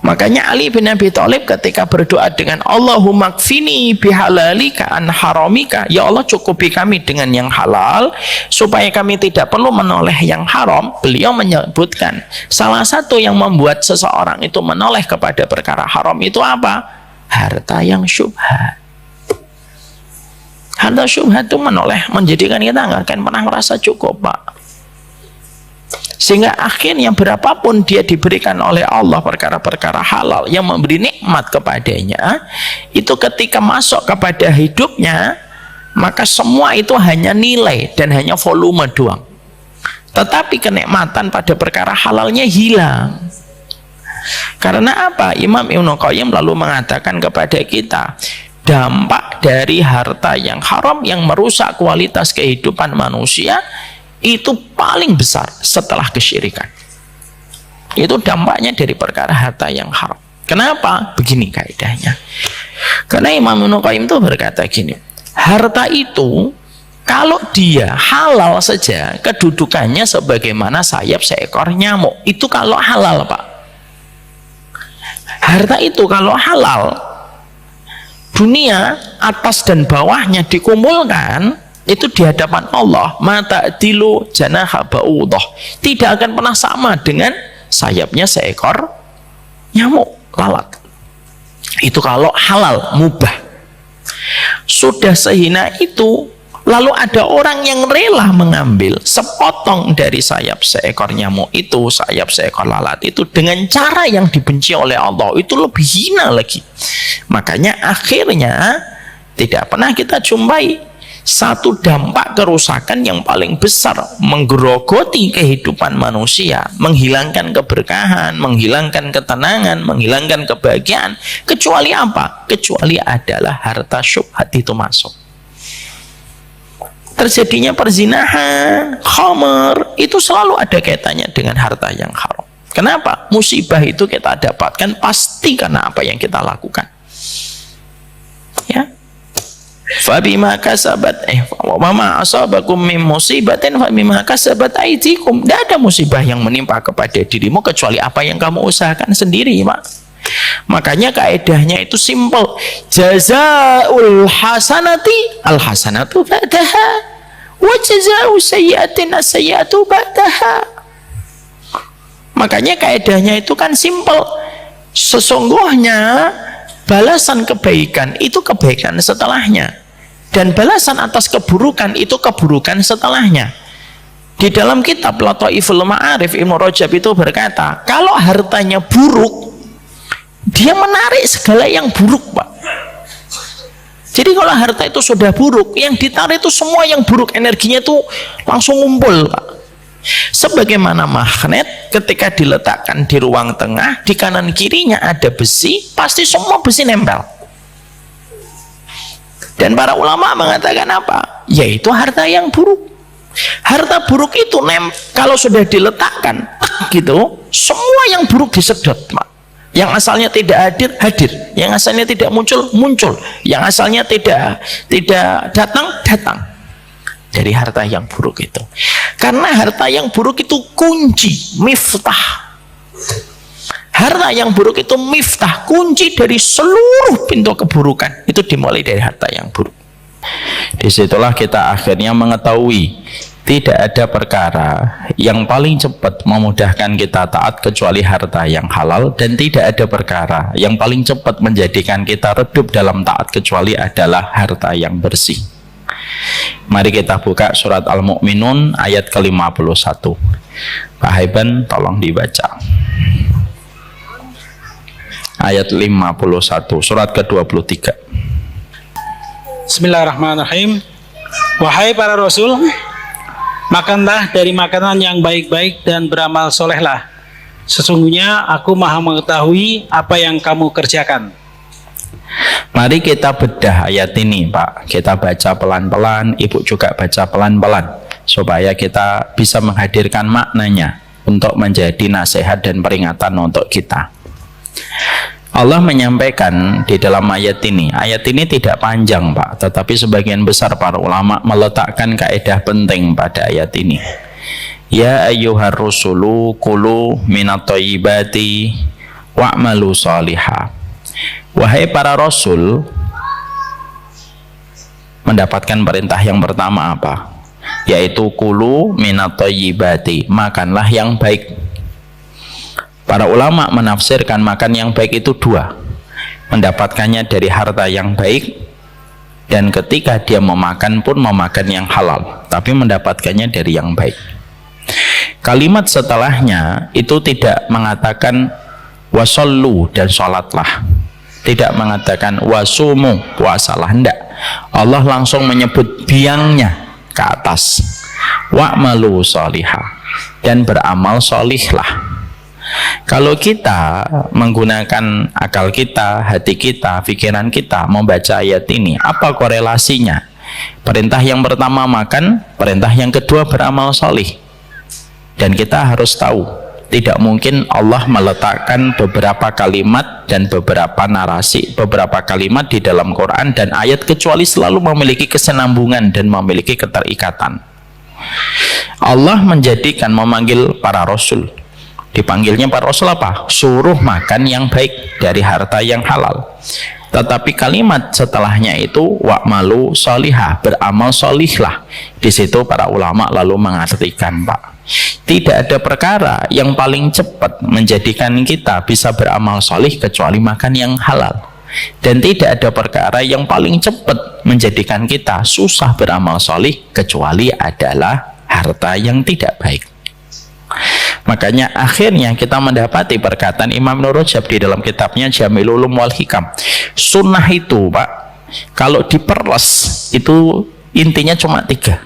Makanya Ali bin Abi Thalib ketika berdoa dengan Allahumma kfini bihalalika an haramika, ya Allah cukupi kami dengan yang halal supaya kami tidak perlu menoleh yang haram. Beliau menyebutkan salah satu yang membuat seseorang itu menoleh kepada perkara haram itu apa? Harta yang syubhat. Harta syubhat itu menoleh, menjadikan kita nggak akan pernah merasa cukup Pak. Sehingga akhirnya berapapun dia diberikan oleh Allah perkara-perkara halal yang memberi nikmat kepadanya, itu ketika masuk kepada hidupnya, maka semua itu hanya nilai dan hanya volume doang. Tetapi kenikmatan pada perkara halalnya hilang. Karena apa? Imam Ibnu Qayyim lalu mengatakan kepada kita, dampak dari harta yang haram yang merusak kualitas kehidupan manusia itu paling besar setelah kesyirikan. Itu dampaknya dari perkara harta yang haram. Kenapa? Begini kaidahnya. Karena Imam Ibnu Qayyim itu berkata gini, harta itu kalau dia halal saja, kedudukannya sebagaimana sayap seekor nyamuk. Itu kalau halal Pak. Harta itu kalau halal, dunia atas dan bawahnya dikumpulkan itu di hadapan Allah, mata dilu janaha ba'udah, tidak akan pernah sama dengan sayapnya seekor nyamuk lalat. Itu kalau halal, mubah. Sudah sehina itu, lalu ada orang yang rela mengambil sepotong dari sayap seekor nyamuk itu, sayap seekor lalat itu, dengan cara yang dibenci oleh Allah, itu lebih hina lagi. Makanya akhirnya tidak pernah kita jumpai satu dampak kerusakan yang paling besar menggerogoti kehidupan manusia, menghilangkan keberkahan, menghilangkan ketenangan, menghilangkan kebahagiaan, kecuali apa? Kecuali adalah harta syubhat itu masuk. Terjadinya perzinahan, khamr, itu selalu ada kaitannya dengan harta yang haram. Kenapa? Musibah itu kita dapatkan pasti karena apa yang kita lakukan. Ya. Fabima kasabat wa ma asabakum min musibatin fabima kasabat aydikum. Tidak ada musibah yang menimpa kepada dirimu kecuali apa yang kamu usahakan sendiri, Pak. Makanya kaedahnya itu simple. Jazaul hasanati al hasanatu ba'daha wa jazaa'u sayyi'atin as-sayyi'atu ba'daha. Makanya kaedahnya itu kan simple. Sesungguhnya balasan kebaikan itu kebaikan setelahnya, dan balasan atas keburukan itu keburukan setelahnya. Di dalam kitab Lataiful Ma'arif, Ibnu Rajab itu berkata, kalau hartanya buruk, dia menarik segala yang buruk, Pak. Jadi kalau harta itu sudah buruk, yang ditarik itu semua yang buruk, energinya itu langsung ngumpul, Pak. Sebagaimana magnet ketika diletakkan di ruang tengah, di kanan kirinya ada besi, pasti semua besi nempel. Dan para ulama mengatakan apa? Yaitu harta yang buruk. Harta buruk itu kalau sudah diletakkan gitu, semua yang buruk disedot, Pak. Yang asalnya tidak hadir, hadir. Yang asalnya tidak muncul, muncul. Yang asalnya tidak datang, datang. Dari harta yang buruk itu. Karena harta yang buruk itu kunci, miftah. Harta yang buruk itu miftah, kunci dari seluruh pintu keburukan. Itu dimulai dari harta yang buruk. Disitulah kita akhirnya mengetahui tidak ada perkara yang paling cepat memudahkan kita taat kecuali harta yang halal, dan tidak ada perkara yang paling cepat menjadikan kita redup dalam taat kecuali adalah harta yang bersih. Mari kita buka surat Al-Mu'minun ayat ke-51. Pak Haiban tolong dibaca. Ayat 51, surat ke-23. Bismillahirrahmanirrahim. Wahai para rasul, makanlah dari makanan yang baik-baik dan beramal solehlah. Sesungguhnya aku maha mengetahui apa yang kamu kerjakan. Mari kita bedah ayat ini, Pak. Kita baca pelan-pelan, Ibu juga baca pelan-pelan, supaya kita bisa menghadirkan maknanya untuk menjadi nasihat dan peringatan untuk kita. Allah menyampaikan di dalam ayat ini tidak panjang, Pak, tetapi sebagian besar para ulama meletakkan kaidah penting pada ayat ini. Ya ayyuhar rusulu kulu minat thayyibati wa'malu shalihah. Wahai para rasul, mendapatkan perintah yang pertama apa? Yaitu kulu minat thayyibati, makanlah yang baik. Para ulama menafsirkan makan yang baik itu dua, mendapatkannya dari harta yang baik, dan ketika dia memakan pun memakan yang halal, tapi mendapatkannya dari yang baik. Kalimat setelahnya itu tidak mengatakan wasallu dan sholatlah, tidak mengatakan wasumu puasalah, hendak. Allah langsung menyebut biangnya ke atas, wa'malu sholihah, dan beramal sholihlah. Kalau kita menggunakan akal kita, hati kita, pikiran kita membaca ayat ini, apa korelasinya? Perintah yang pertama makan, perintah yang kedua beramal sholih. Dan kita harus tahu, tidak mungkin Allah meletakkan beberapa kalimat dan beberapa narasi, beberapa kalimat di dalam Quran dan ayat kecuali selalu memiliki kesenambungan dan memiliki keterikatan. Allah menjadikan memanggil para rasul. Dipanggilnya para rasul apa? Suruh makan yang baik dari harta yang halal. Tetapi kalimat setelahnya itu wa'malu sholihah, beramal sholihlah. Di situ para ulama lalu mengartikan, Pak, tidak ada perkara yang paling cepat menjadikan kita bisa beramal sholih kecuali makan yang halal. Dan tidak ada perkara yang paling cepat menjadikan kita susah beramal sholih kecuali adalah harta yang tidak baik. Makanya akhirnya kita mendapati perkataan Imam Ibnu Rajab di dalam kitabnya Jamilul Ulum wal Hikam, sunnah itu, Pak, kalau diperles itu intinya cuma 3.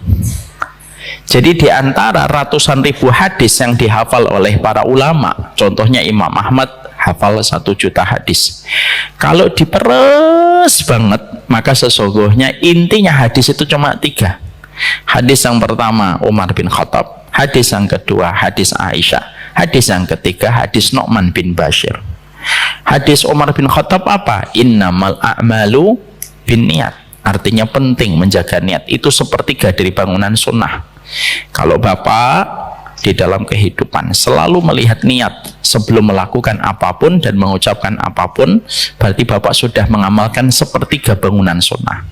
Jadi di antara ratusan ribu hadis yang dihafal oleh para ulama, contohnya Imam Ahmad hafal 1 juta hadis. Kalau diperes banget, maka sesungguhnya intinya hadis itu cuma 3. Hadis yang pertama Umar bin Khattab, hadis yang kedua hadis Aisyah, hadis yang ketiga hadis Nu'man bin Bashir. Hadis Umar bin Khattab apa? Innamal a'malu bin niat. Artinya penting menjaga niat, itu sepertiga dari bangunan sunnah. Kalau Bapak di dalam kehidupan selalu melihat niat sebelum melakukan apapun dan mengucapkan apapun, berarti Bapak sudah mengamalkan sepertiga bangunan sunnah.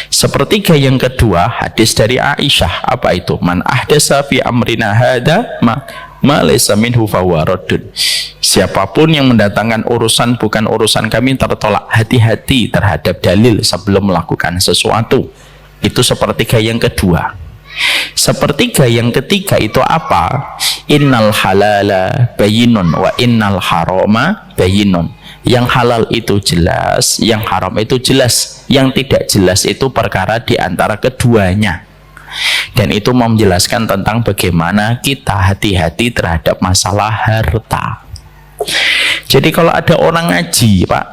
Sepertiga yang kedua hadis dari Aisyah, apa itu? Man ahdasa fi amrina hada ma laysa minhu fahuwa raddun. Siapapun yang mendatangkan urusan bukan urusan kami tertolak. Hati-hati terhadap dalil sebelum melakukan sesuatu. Itu sepertiga yang kedua. Sepertiga yang ketiga itu apa? Innal halala bayyinun wa innal harama bayyinun. Yang halal itu jelas, yang haram itu jelas. Yang tidak jelas itu perkara di antara keduanya. Dan itu menjelaskan tentang bagaimana kita hati-hati terhadap masalah harta. Jadi kalau ada orang ngaji, Pak,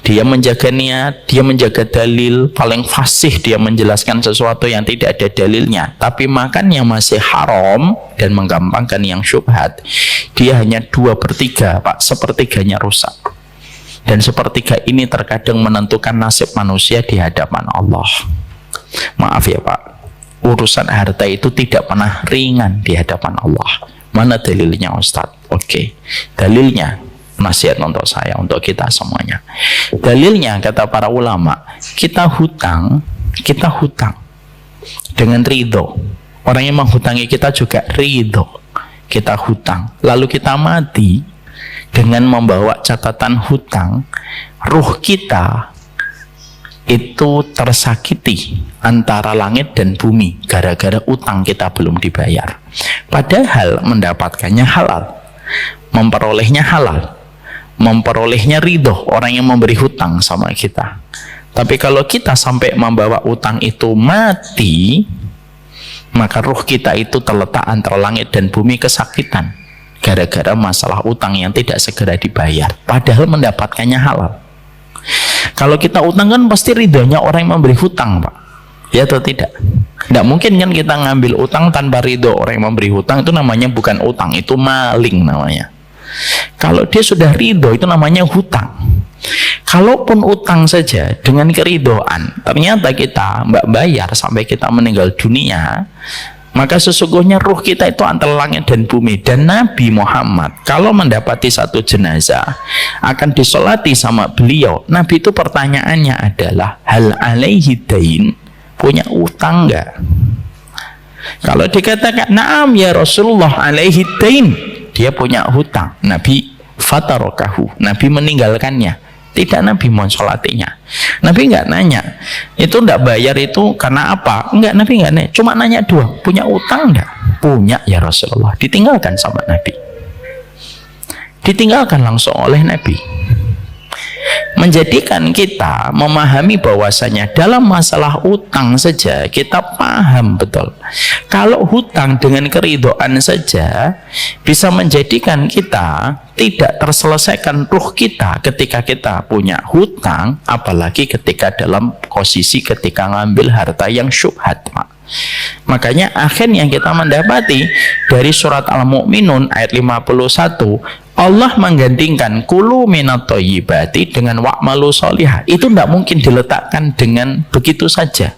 dia menjaga niat, dia menjaga dalil, paling fasih dia menjelaskan sesuatu yang tidak ada dalilnya, tapi makannya masih haram dan menggampangkan yang syubhat, dia hanya 2/3, Pak, sepertiganya rusak. Dan sepertiga ini terkadang menentukan nasib manusia di hadapan Allah. Maaf ya, Pak, urusan harta itu tidak pernah ringan di hadapan Allah. Mana dalilnya, Ustadz? Oke, dalilnya nasihat untuk saya, untuk kita semuanya. Dalilnya kata para ulama, kita hutang dengan ridho. Orang yang menghutangi kita juga ridho. Kita hutang, lalu kita mati dengan membawa catatan hutang, ruh kita itu tersakiti antara langit dan bumi gara-gara utang kita belum dibayar. Padahal mendapatkannya halal, memperolehnya halal, memperolehnya ridho orang yang memberi hutang sama kita. Tapi kalau kita sampai membawa utang itu mati, maka ruh kita itu terletak antara langit dan bumi kesakitan gara-gara masalah utang yang tidak segera dibayar, padahal mendapatkannya halal. Kalau kita utang kan pasti ridhonya orang yang memberi hutang, Pak, ya atau tidak? Tidak mungkin kan kita ngambil utang tanpa ridho orang yang memberi hutang. Itu namanya bukan utang, itu maling namanya. Kalau dia sudah ridho, itu namanya hutang. Kalaupun utang saja dengan keridhoan, ternyata kita mbak bayar sampai kita meninggal dunia, maka sesungguhnya ruh kita itu antara langit dan bumi. Dan Nabi Muhammad kalau mendapati satu jenazah akan disolati sama beliau, Nabi itu pertanyaannya adalah hal alaihi dain, punya utang enggak? Kalau dikatakan na'am ya Rasulullah alaihi dain, dia punya hutang, Nabi fatarokahu, Nabi meninggalkannya. Tidak Nabi mensolatinya. Nabi enggak nanya, itu enggak bayar itu karena apa? Enggak, Nabi enggak nanya. Cuma nanya dua, punya utang enggak? Punya ya Rasulullah. Ditinggalkan sama Nabi. Ditinggalkan langsung oleh Nabi. Menjadikan kita memahami bahwasanya dalam masalah utang saja kita paham betul. Kalau hutang dengan keridhaan saja bisa menjadikan kita tidak terselesaikan ruh kita ketika kita punya hutang, apalagi ketika dalam posisi ketika ngambil harta yang syubhat, Pak. Makanya akhirnya kita mendapati dari surat Al-Mu'minun ayat 51, Allah menggantikan kulu minat thayyibati dengan wa'malu sholihah. Itu tidak mungkin diletakkan dengan begitu saja.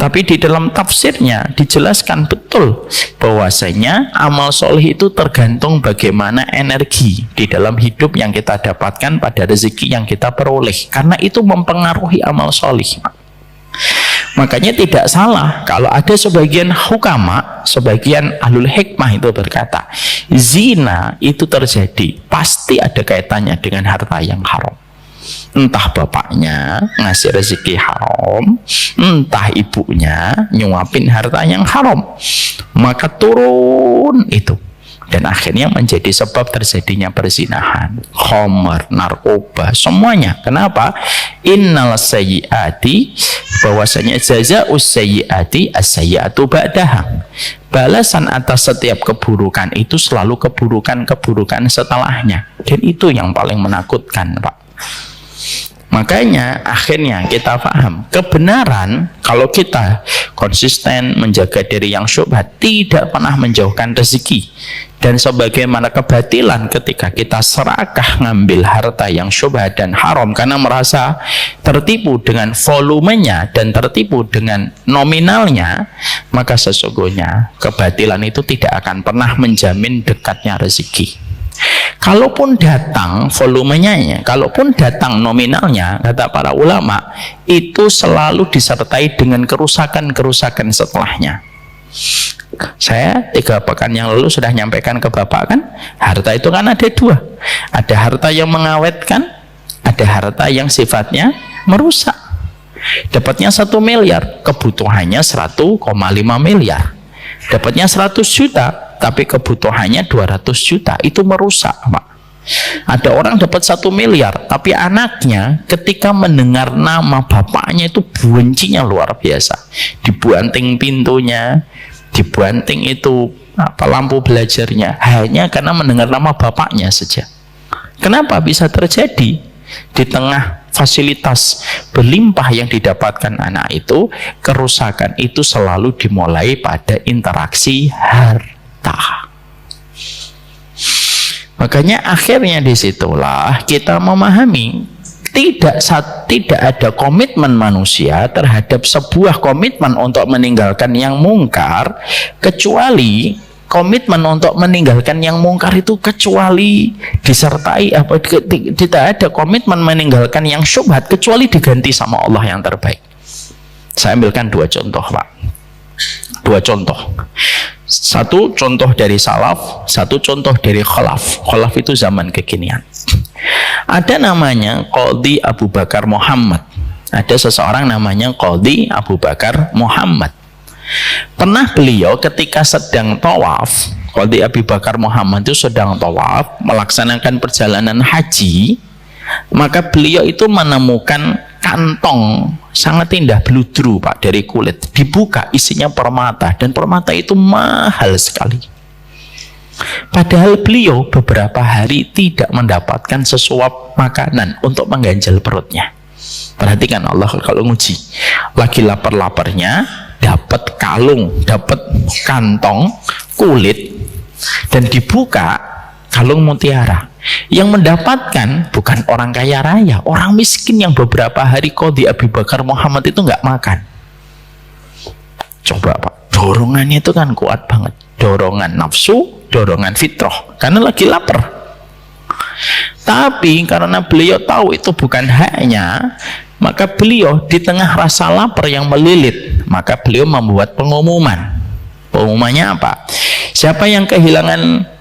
Tapi di dalam tafsirnya dijelaskan betul bahwasanya amal soleh itu tergantung bagaimana energi di dalam hidup yang kita dapatkan pada rezeki yang kita peroleh, karena itu mempengaruhi amal soleh. Makanya tidak salah kalau ada sebagian hukama, sebagian ahlul hikmah itu berkata, zina itu terjadi pasti ada kaitannya dengan harta yang haram. Entah bapaknya ngasih rezeki haram, entah ibunya nyuapin harta yang haram, maka turun itu, dan akhirnya menjadi sebab terjadinya perzinahan, khamr, narkoba, semuanya. Kenapa? Innal sayyiati, bahwasanya jazaa'us sayyiati as-sayyi'atu ba'daha. Balasan atas setiap keburukan itu selalu keburukan-keburukan setelahnya, dan itu yang paling menakutkan, Pak. Makanya akhirnya kita paham kebenaran kalau kita konsisten menjaga diri yang syubhat, tidak pernah menjauhkan rezeki. Dan sebagaimana kebatilan ketika kita serakah ngambil harta yang syubhat dan haram karena merasa tertipu dengan volumenya dan tertipu dengan nominalnya, maka sesungguhnya kebatilan itu tidak akan pernah menjamin dekatnya rezeki. Kalaupun datang volumenya, kalaupun datang nominalnya, kata para ulama, itu selalu disertai dengan kerusakan-kerusakan setelahnya. Saya 3 pekan yang lalu sudah nyampaikan ke Bapak kan, harta itu kan ada 2. Ada harta yang mengawetkan, ada harta yang sifatnya merusak. Dapatnya 1 miliar, kebutuhannya 1,5 miliar. Dapatnya 100 juta, tapi kebutuhannya 200 juta, itu merusak, Pak. Ada orang dapat 1 miliar, tapi anaknya ketika mendengar nama bapaknya itu bencinya luar biasa. Dibanting pintunya, dibanting itu lampu belajarnya, hanya karena mendengar nama bapaknya saja. Kenapa bisa terjadi? Di tengah fasilitas berlimpah yang didapatkan anak itu, kerusakan itu selalu dimulai pada interaksi harta. Makanya akhirnya disitulah kita memahami tidak ada komitmen manusia terhadap sebuah komitmen untuk meninggalkan yang mungkar, kecuali komitmen untuk meninggalkan yang mungkar itu kecuali disertai tidak ada komitmen meninggalkan yang syubhat kecuali diganti sama Allah yang terbaik. Saya ambilkan 2 contoh, Pak. 2 contoh. 1 contoh dari salaf, 1 contoh dari khalaf. Khalaf itu zaman kekinian. Ada namanya Qadhi Abu Bakar Muhammad. Ada seseorang namanya Qadhi Abu Bakar Muhammad. Pernah beliau ketika sedang tawaf, Qadhi Abu Bakar Muhammad itu sedang tawaf melaksanakan perjalanan haji, maka beliau itu menemukan kantong sangat indah, bludru, Pak, dari kulit, dibuka isinya permata, dan permata itu mahal sekali. Padahal beliau beberapa hari tidak mendapatkan sesuap makanan untuk mengganjal perutnya. Perhatikan Allah kalau nguji, lagi lapar-laparnya dapat kalung, dapat kantong kulit, dan dibuka kalung mutiara. Yang mendapatkan bukan orang kaya raya, orang miskin yang beberapa hari Qadhi Abu Bakar Muhammad itu nggak makan. Coba, Pak, dorongannya itu kan kuat banget, dorongan nafsu, dorongan fitrah, karena lagi lapar. Tapi karena beliau tahu itu bukan haknya, maka beliau di tengah rasa lapar yang melilit, maka beliau membuat pengumuman. Pengumumannya apa? Siapa yang kehilangan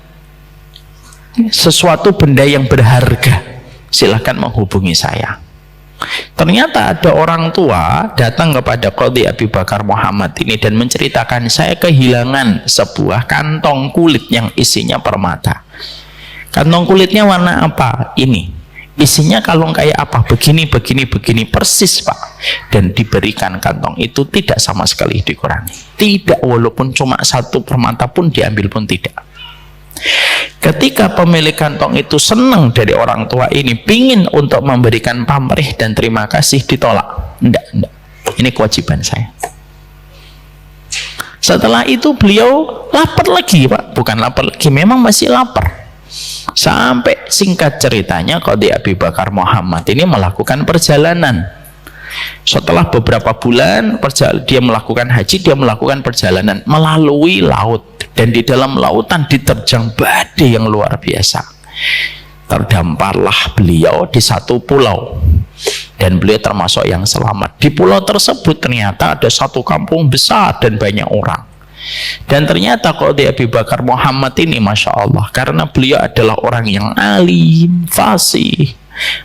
sesuatu benda yang berharga, silahkan menghubungi saya. Ternyata ada orang tua datang kepada Qadhi Abu Bakar Muhammad ini dan menceritakan, saya kehilangan sebuah kantong kulit yang isinya permata. Kantong kulitnya warna apa? Ini. Isinya kalung kayak apa? Begini, begini, begini, persis, Pak. Dan diberikan kantong itu tidak sama sekali dikurangi. Tidak, walaupun cuma 1 permata pun diambil pun tidak. Ketika pemilik kantong itu senang dari orang tua ini, pingin untuk memberikan pamrih dan terima kasih, ditolak. Enggak. Ini kewajiban saya. Setelah itu beliau lapar lagi, Pak. Bukan lapar lagi, memang masih lapar. Sampai singkat ceritanya Qadhi Abu Bakar Muhammad ini melakukan perjalanan Setelah beberapa bulan dia melakukan haji, dia melakukan perjalanan melalui laut, dan di dalam lautan diterjang badai yang luar biasa. Terdamparlah beliau di satu pulau, dan beliau termasuk yang selamat. Di pulau tersebut ternyata ada satu kampung besar dan banyak orang. Dan ternyata Qadhi Abi Bakar Muhammad ini, Masya Allah, karena beliau adalah orang yang alim, fasih,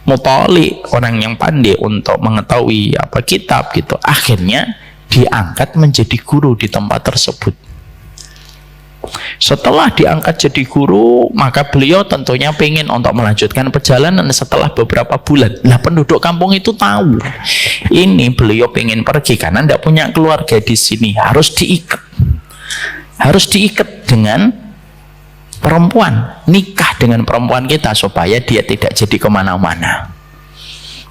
mutali, orang yang pandai untuk mengetahui apa kitab gitu, akhirnya diangkat menjadi guru di tempat tersebut. Setelah diangkat jadi guru, maka beliau tentunya pengen untuk melanjutkan perjalanan setelah beberapa bulan. Nah, penduduk kampung itu tahu ini beliau pengen pergi karena tidak punya keluarga di sini, harus diikat dengan perempuan, nikah dengan perempuan kita supaya dia tidak jadi kemana-mana.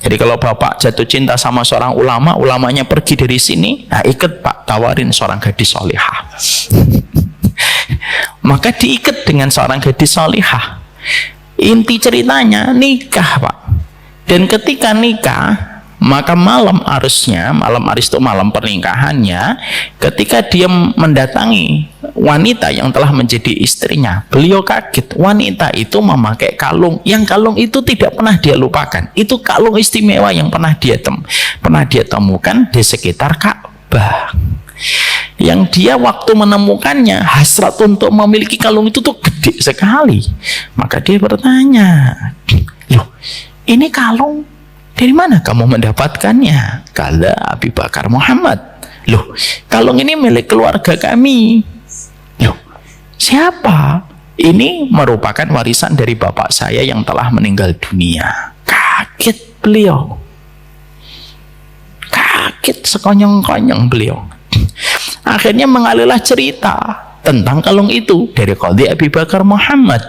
Jadi kalau bapak jatuh cinta sama seorang ulama, ulamanya pergi dari sini, nah ikat pak, tawarin seorang gadis solihah. Maka diikat dengan seorang gadis solihah. Inti ceritanya nikah pak. Dan ketika nikah, maka malam arus itu malam pernikahannya, ketika dia mendatangi wanita yang telah menjadi istrinya, beliau kaget. Wanita itu memakai kalung, yang kalung itu tidak pernah dia lupakan. Itu kalung istimewa yang pernah dia temukan di sekitar Ka'bah, yang dia waktu menemukannya hasrat untuk memiliki kalung itu tuh gede sekali. Maka dia bertanya, loh, ini kalung dari mana kamu mendapatkannya? Kala Abi Bakar Muhammad. Loh, kalung ini milik keluarga kami. Loh, siapa? Ini merupakan warisan dari bapak saya yang telah meninggal dunia. Kaget beliau. Kaget sekonyong-konyong beliau. Akhirnya mengalirlah cerita tentang kalung itu dari Qadhi Abi Bakar Muhammad.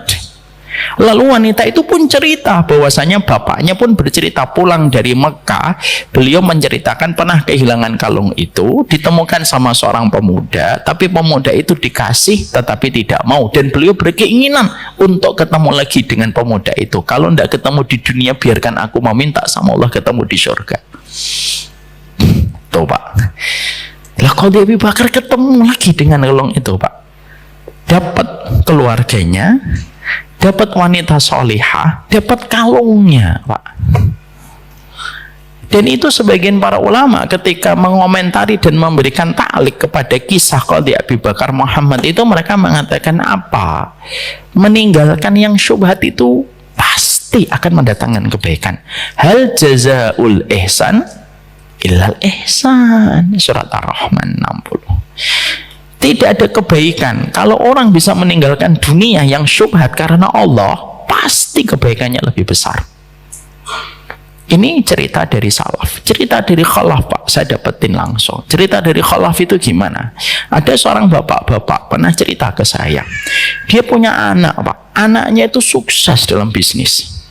Lalu wanita itu pun cerita bahwasanya bapaknya pun bercerita pulang dari Mekah, beliau menceritakan pernah kehilangan kalung itu, ditemukan sama seorang pemuda, tapi pemuda itu dikasih tetapi tidak mau, dan beliau berkeinginan untuk ketemu lagi dengan pemuda itu. Kalau tidak ketemu di dunia, biarkan aku meminta sama Allah ketemu di surga. Tuh pak, lah Qadhi Abi Bakar ketemu lagi dengan kalung itu pak, dapat keluarganya, dapat wanita solihah, dapat kalungnya pak. Dan itu sebagian para ulama ketika mengomentari dan memberikan ta'liq kepada kisah Qadhi Abi Bakar Muhammad itu, mereka mengatakan apa? Meninggalkan yang syubhat itu pasti akan mendatangkan kebaikan. Hal jazaul ihsan illal ihsan, surat Ar-Rahman 60. Tidak ada kebaikan kalau orang bisa meninggalkan dunia yang syubhat karena Allah, pasti kebaikannya lebih besar. Ini cerita dari salaf, cerita dari khalaf pak, saya dapetin langsung. Cerita dari khalaf itu gimana? Ada seorang bapak-bapak pernah cerita ke saya, dia punya anak pak, anaknya itu sukses dalam bisnis.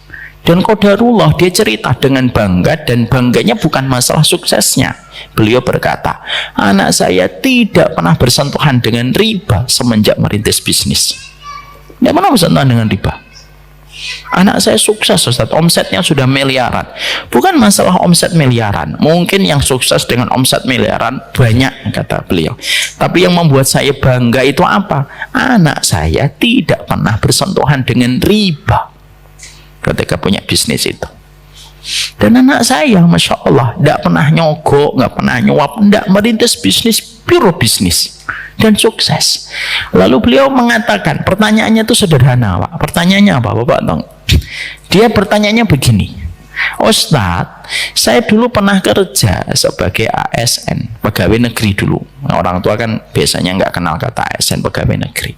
Dan qadarullah, dia cerita dengan bangga, dan bangganya bukan masalah suksesnya. Beliau berkata, anak saya tidak pernah bersentuhan dengan riba semenjak merintis bisnis. Tidak pernah bersentuhan dengan riba. Anak saya sukses Ustaz, omsetnya sudah miliaran. Bukan masalah omset miliaran, mungkin yang sukses dengan omset miliaran banyak, kata beliau. Tapi yang membuat saya bangga itu apa? Anak saya tidak pernah bersentuhan dengan riba ketika punya bisnis itu. Dan anak saya, Masya Allah, tidak pernah nyogok, nggak pernah nyuap, tidak, merintis bisnis, pure bisnis, dan sukses. Lalu beliau mengatakan, pertanyaannya itu sederhana pak. Pertanyaannya apa bapak? Dia bertanyanya begini, Ustadz, saya dulu pernah kerja sebagai ASN, pegawai negeri dulu. Orang tua kan biasanya nggak kenal kata ASN, pegawai negeri.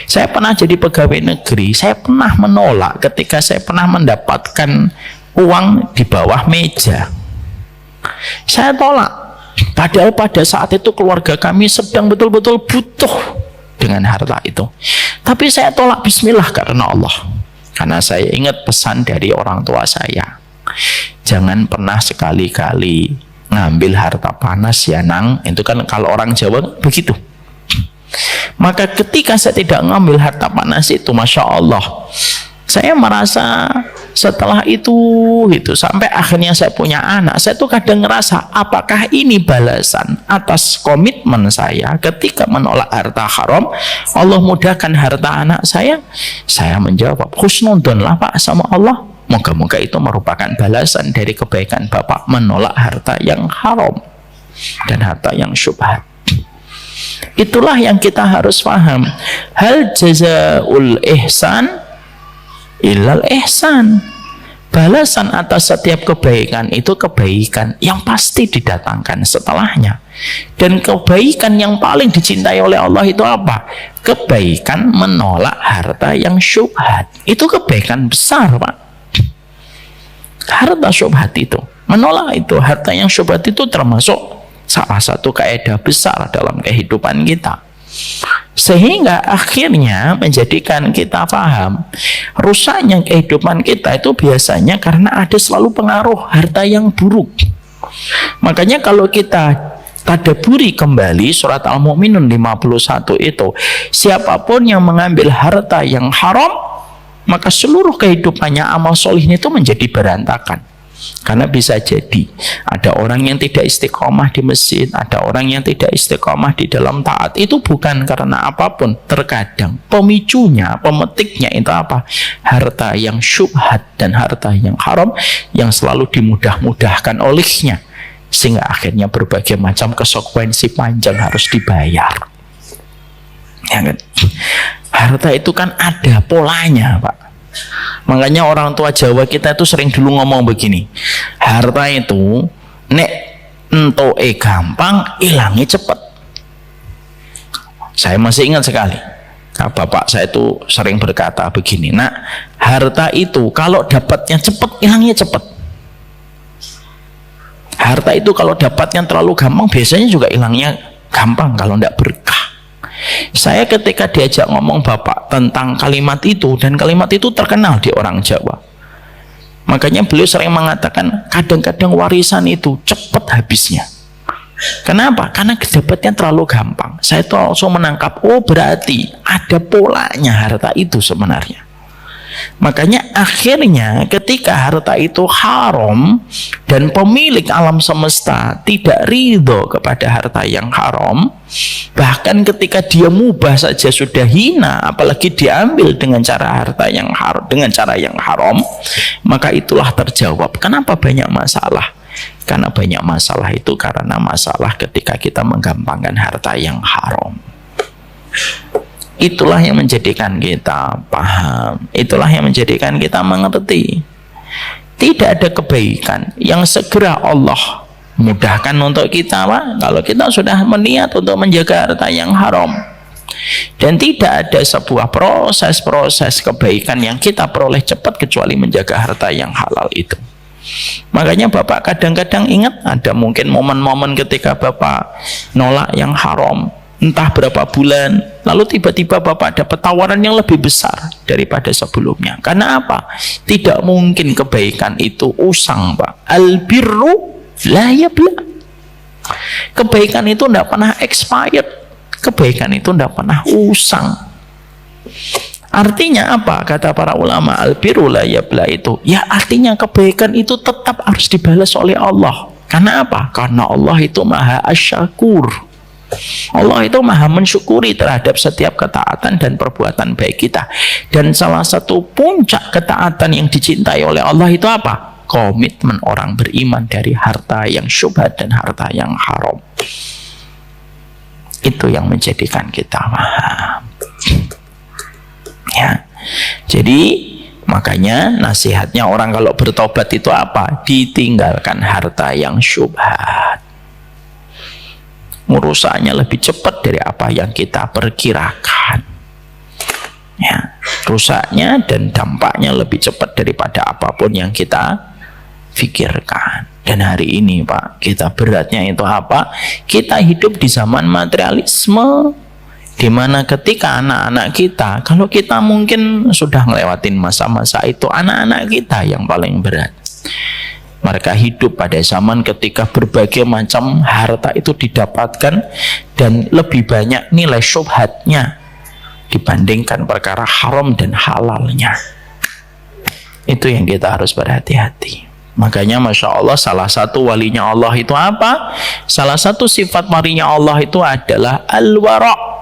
Saya pernah jadi pegawai negeri, saya pernah menolak ketika saya pernah mendapatkan uang di bawah meja. Saya tolak, padahal pada saat itu keluarga kami sedang betul-betul butuh dengan harta itu. Tapi saya tolak bismillah karena Allah. Karena saya ingat pesan dari orang tua saya, jangan pernah sekali-kali ngambil harta panas ya nang. Itu kan kalau orang Jawa begitu. Maka ketika saya tidak ngambil harta panas itu, Masya Allah, saya merasa Setelah itu sampai akhirnya saya punya anak, saya tuh kadang ngerasa apakah ini balasan atas komitmen saya ketika menolak harta haram, Allah mudahkan harta anak saya. Saya menjawab husnudon lah Pak sama Allah, moga-moga itu merupakan balasan dari kebaikan Bapak menolak harta yang haram dan harta yang syubhat. Itulah yang kita harus paham. Hal jazaul ihsan illal ihsan. Balasan atas setiap kebaikan itu kebaikan yang pasti didatangkan setelahnya. Dan kebaikan yang paling dicintai oleh Allah itu apa? Kebaikan menolak harta yang syubhat. Itu kebaikan besar, Pak. Harta syubhat itu, menolak itu, harta yang syubhat itu termasuk salah satu kaidah besar dalam kehidupan kita. Sehingga akhirnya menjadikan kita paham rusaknya kehidupan kita itu biasanya karena ada selalu pengaruh harta yang buruk. Makanya kalau kita tadaburi kembali surat Al-Mu'minun 51 itu, siapapun yang mengambil harta yang haram, maka seluruh kehidupannya amal solihnya itu menjadi berantakan. Karena bisa jadi ada orang yang tidak istiqomah di masjid, ada orang yang tidak istiqomah di dalam taat. Itu bukan karena apapun. Terkadang pemicunya, pemetiknya itu apa? Harta yang syubhat dan harta yang haram yang selalu dimudah-mudahkan olehnya, sehingga akhirnya berbagai macam konsekuensi panjang harus dibayar. Ya kan? Harta itu kan ada polanya, Pak. Makanya orang tua Jawa kita itu sering dulu ngomong begini, harta itu nek entoke gampang, ilangnya cepat. Saya masih ingat sekali, bapak saya itu sering berkata begini, nak, harta itu kalau dapatnya cepat, ilangnya cepat. Harta itu kalau dapatnya terlalu gampang, biasanya juga ilangnya gampang kalau tidak berkah. Saya ketika diajak ngomong bapak tentang kalimat itu, dan kalimat itu terkenal di orang Jawa, makanya beliau sering mengatakan kadang-kadang warisan itu cepat habisnya. Kenapa? Karena dapatnya terlalu gampang. Saya tuh langsung menangkap, oh berarti ada polanya harta itu sebenarnya. Makanya akhirnya ketika harta itu haram dan pemilik alam semesta tidak ridho kepada harta yang haram, bahkan ketika dia mubah saja sudah hina, apalagi diambil dengan cara harta yang haram, dengan cara yang haram, maka itulah terjawab kenapa banyak masalah. Karena banyak masalah itu karena masalah ketika kita menggampangkan harta yang haram. Itulah yang menjadikan kita paham, itulah yang menjadikan kita mengerti. Tidak ada kebaikan yang segera Allah mudahkan untuk kita, Pak, kalau kita sudah meniat untuk menjaga harta yang haram. Dan tidak ada sebuah proses kebaikan yang kita peroleh cepat kecuali menjaga harta yang halal itu. Makanya Bapak kadang-kadang ingat ada mungkin momen-momen ketika Bapak nolak yang haram entah berapa bulan, lalu tiba-tiba Bapak dapat tawaran yang lebih besar daripada sebelumnya. Karena apa? Tidak mungkin kebaikan itu usang, Pak. Al-birru la yabla. Kebaikan itu tidak pernah expired. Kebaikan itu tidak pernah usang. Artinya apa? Kata para ulama, al-birru la yabla itu, ya artinya kebaikan itu tetap harus dibalas oleh Allah. Karena apa? Karena Allah itu maha asyakur. Allah itu maha mensyukuri terhadap setiap ketaatan dan perbuatan baik kita. Dan salah satu puncak ketaatan yang dicintai oleh Allah itu apa? Komitmen orang beriman dari harta yang syubhat dan harta yang haram. Itu yang menjadikan kita paham. Ya. Jadi makanya nasihatnya orang kalau bertobat itu apa? Ditinggalkan harta yang syubhat. Merusaknya lebih cepat dari apa yang kita perkirakan. Ya, rusaknya dan dampaknya lebih cepat daripada apapun yang kita pikirkan. Dan hari ini, Pak, kita beratnya itu apa? Kita hidup di zaman materialisme, di mana ketika anak-anak kita, kalau kita mungkin sudah ngelewatin masa-masa itu, anak-anak kita yang paling berat. Mereka hidup pada zaman ketika berbagai macam harta itu didapatkan dan lebih banyak nilai syubhatnya dibandingkan perkara haram dan halalnya. Itu yang kita harus berhati-hati. Makanya Masya Allah, salah satu walinya Allah itu apa? Salah satu sifat walinya Allah itu adalah al-wara'.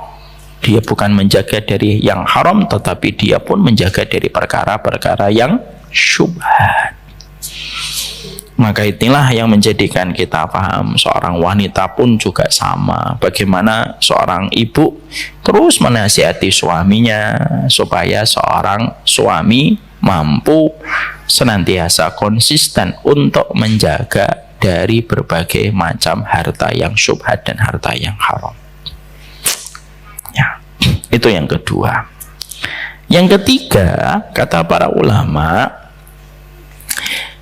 Dia bukan menjaga dari yang haram, tetapi dia pun menjaga dari perkara-perkara yang syubhat. Maka inilah yang menjadikan kita paham seorang wanita pun juga sama. Bagaimana seorang ibu terus menasihati suaminya supaya seorang suami mampu senantiasa konsisten untuk menjaga dari berbagai macam harta yang syubhat dan harta yang haram. Ya, itu yang kedua. Yang ketiga, kata para ulama,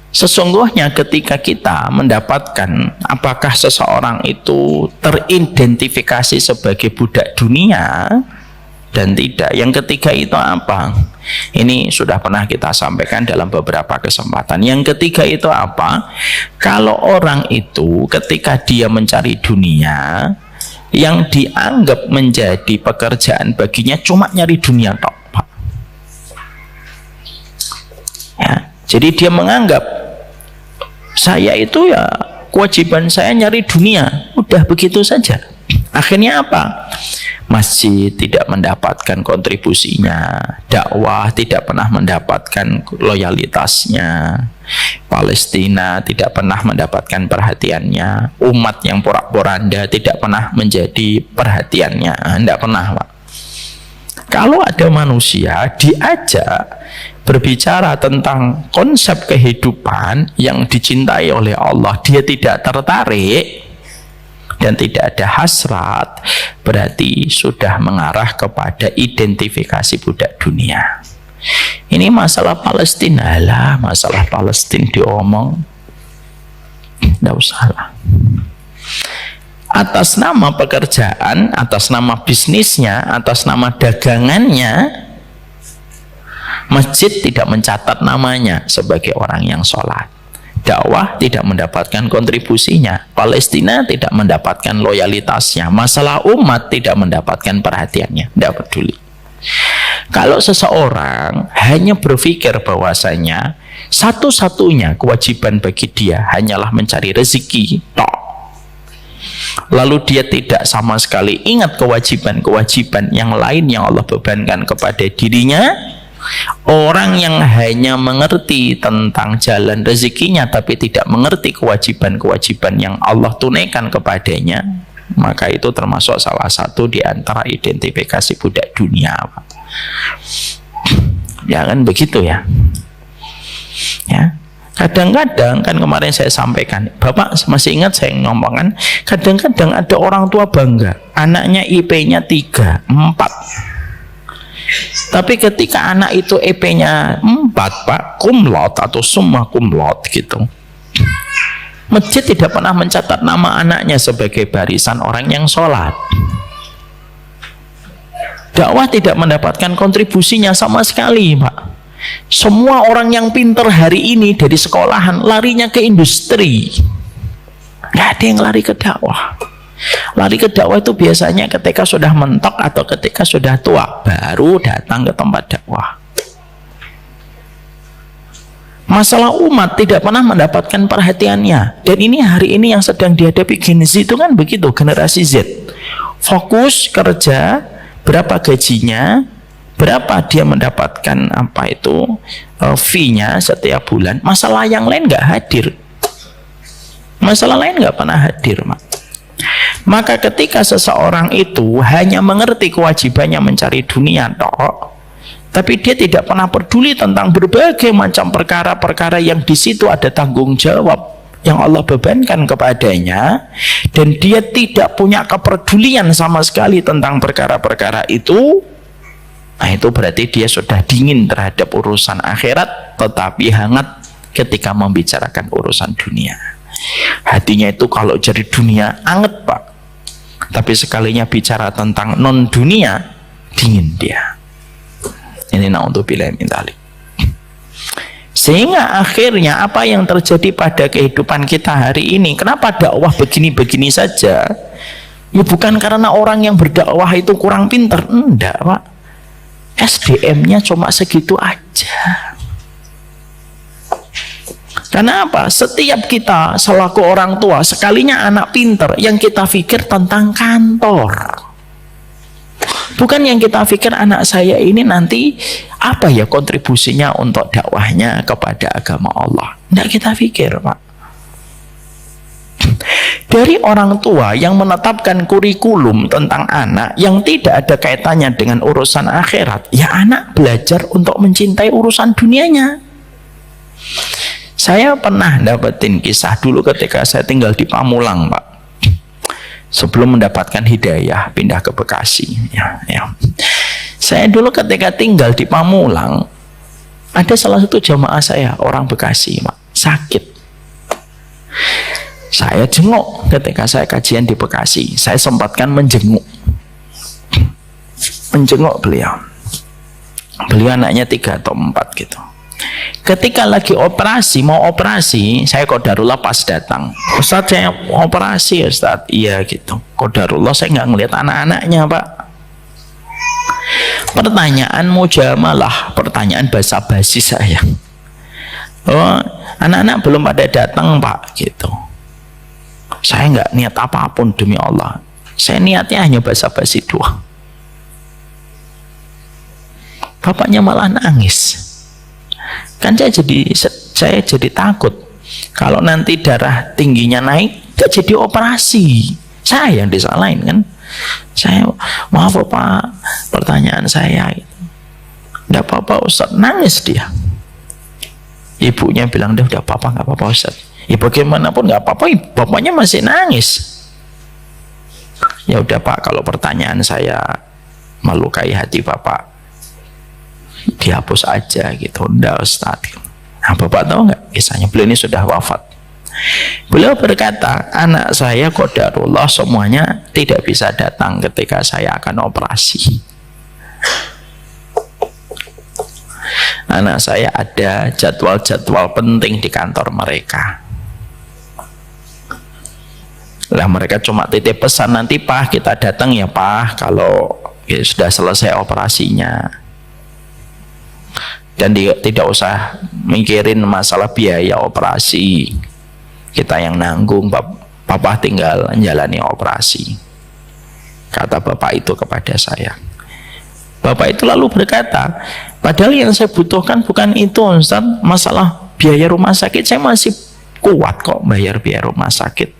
sesungguhnya ketika kita mendapatkan apakah seseorang itu teridentifikasi sebagai budak dunia dan tidak, yang ketiga itu apa? Ini sudah pernah kita sampaikan dalam beberapa kesempatan. Yang ketiga itu apa? Kalau orang itu ketika dia mencari dunia, yang dianggap menjadi pekerjaan baginya cuma nyari dunia tok, Pak. Ya, jadi dia menganggap saya itu ya kewajiban saya nyari dunia, udah begitu saja. Akhirnya apa? Masjid tidak mendapatkan kontribusinya, dakwah tidak pernah mendapatkan loyalitasnya, Palestina tidak pernah mendapatkan perhatiannya, umat yang porak-poranda tidak pernah menjadi perhatiannya, tidak pernah, Pak. Kalau ada manusia diajak berbicara tentang konsep kehidupan yang dicintai oleh Allah, dia tidak tertarik dan tidak ada hasrat, berarti sudah mengarah kepada identifikasi budak dunia. Ini masalah Palestina lah, masalah Palestina diomong, tidak usah lah. Atas nama pekerjaan, atas nama bisnisnya, atas nama dagangannya, masjid tidak mencatat namanya sebagai orang yang sholat, dakwah tidak mendapatkan kontribusinya, Palestina tidak mendapatkan loyalitasnya, masalah umat tidak mendapatkan perhatiannya, tidak peduli. Kalau seseorang hanya berpikir bahwasanya satu-satunya kewajiban bagi dia hanyalah mencari rezeki tok, lalu dia tidak sama sekali ingat kewajiban-kewajiban yang lain yang Allah bebankan kepada dirinya, orang yang hanya mengerti tentang jalan rezekinya tapi tidak mengerti kewajiban-kewajiban yang Allah tunaikan kepadanya, maka itu termasuk salah satu di antara identifikasi budak dunia. Jangan begitu ya. Ya. Kadang-kadang kan kemarin saya sampaikan, Bapak masih ingat saya ngomongkan, kadang-kadang ada orang tua bangga anaknya IP-nya 3, 4. Tapi ketika anak itu EP-nya 4, Pak, kumlot atau summa kumlot gitu, masjid tidak pernah mencatat nama anaknya sebagai barisan orang yang sholat. Dakwah tidak mendapatkan kontribusinya sama sekali, Pak. Semua orang yang pinter hari ini dari sekolahan larinya ke industri, nggak ada yang lari ke dakwah. Lari ke dakwah itu biasanya ketika sudah mentok atau ketika sudah tua, baru datang ke tempat dakwah. Masalah umat tidak pernah mendapatkan perhatiannya. Dan ini hari ini yang sedang dihadapi Gen Z itu kan begitu, generasi Z. Fokus kerja, berapa gajinya, berapa dia mendapatkan fee-nya setiap bulan. Masalah yang lain nggak hadir. Masalah lain nggak pernah hadir, Mak. Maka ketika seseorang itu hanya mengerti kewajibannya mencari dunia tok, tapi dia tidak pernah peduli tentang berbagai macam perkara-perkara yang di situ ada tanggung jawab yang Allah bebankan kepadanya, dan dia tidak punya kepedulian sama sekali tentang perkara-perkara itu, nah itu berarti dia sudah dingin terhadap urusan akhirat tetapi hangat ketika membicarakan urusan dunia. Hatinya itu kalau jadi dunia anget, Pak, tapi sekalinya bicara tentang non dunia dingin dia. Ini na'udzubillah min dzalik. Sehingga akhirnya apa yang terjadi pada kehidupan kita hari ini, kenapa dakwah begini-begini saja? Ya bukan karena orang yang berdakwah itu kurang pintar, enggak, Pak. SDM-nya cuma segitu aja. Karena apa? Setiap kita selaku orang tua, sekalinya anak pinter, yang kita pikir tentang kantor. Bukan yang kita pikir anak saya ini nanti apa ya kontribusinya untuk dakwahnya kepada agama Allah. Tidak kita pikir, Pak. Dari orang tua yang menetapkan kurikulum tentang anak yang tidak ada kaitannya dengan urusan akhirat, ya anak belajar untuk mencintai urusan dunianya. Saya pernah dapetin kisah dulu ketika saya tinggal di Pamulang, Pak. Sebelum mendapatkan hidayah pindah ke Bekasi. Saya dulu ketika tinggal di Pamulang, ada salah satu jamaah saya orang Bekasi, Pak, sakit. Saya jenguk ketika saya kajian di Bekasi. Saya sempatkan menjenguk beliau. Beliau anaknya 3 atau 4 gitu. Ketika lagi mau operasi, saya qadarullah pas datang. Ustaz, saya operasi Ustaz. Iya gitu. Qadarullah saya nggak ngelihat anak-anaknya, Pak. Pertanyaan mujamalah, pertanyaan basa-basi saya. Oh, anak-anak belum pada datang, Pak, gitu. Saya nggak niat apapun demi Allah. Saya niatnya hanya basa-basi doang. Bapaknya malah nangis. Kan saya jadi takut kalau nanti darah tingginya naik, gak jadi operasi. Saya yang disalahin kan. Saya, maaf Bapak, pertanyaan saya tidak apa-apa Ustaz. Nangis dia. Ibunya bilang, udah apa-apa, nggak apa-apa Ustaz. Ya bagaimanapun nggak apa-apa, bapaknya masih nangis. Ya udah Pak, kalau pertanyaan saya melukai hati Bapak, dihapus aja gitu. Udah Ustaz. Nah, Bapak tahu nggak kisahnya? Beliau ini sudah wafat. Beliau berkata, anak saya qadarullah semuanya tidak bisa datang ketika saya akan operasi. Anak saya ada jadwal-jadwal penting di kantor mereka. Lah mereka cuma titip pesan, nanti Pak kita datang ya Pak kalau ya, sudah selesai operasinya. Dan tidak usah mikirin masalah biaya operasi, kita yang nanggung, Papa tinggal menjalani operasi, kata Bapak itu kepada saya. Bapak itu lalu berkata, padahal yang saya butuhkan bukan itu Ustaz, masalah biaya rumah sakit saya masih kuat kok bayar biaya rumah sakit.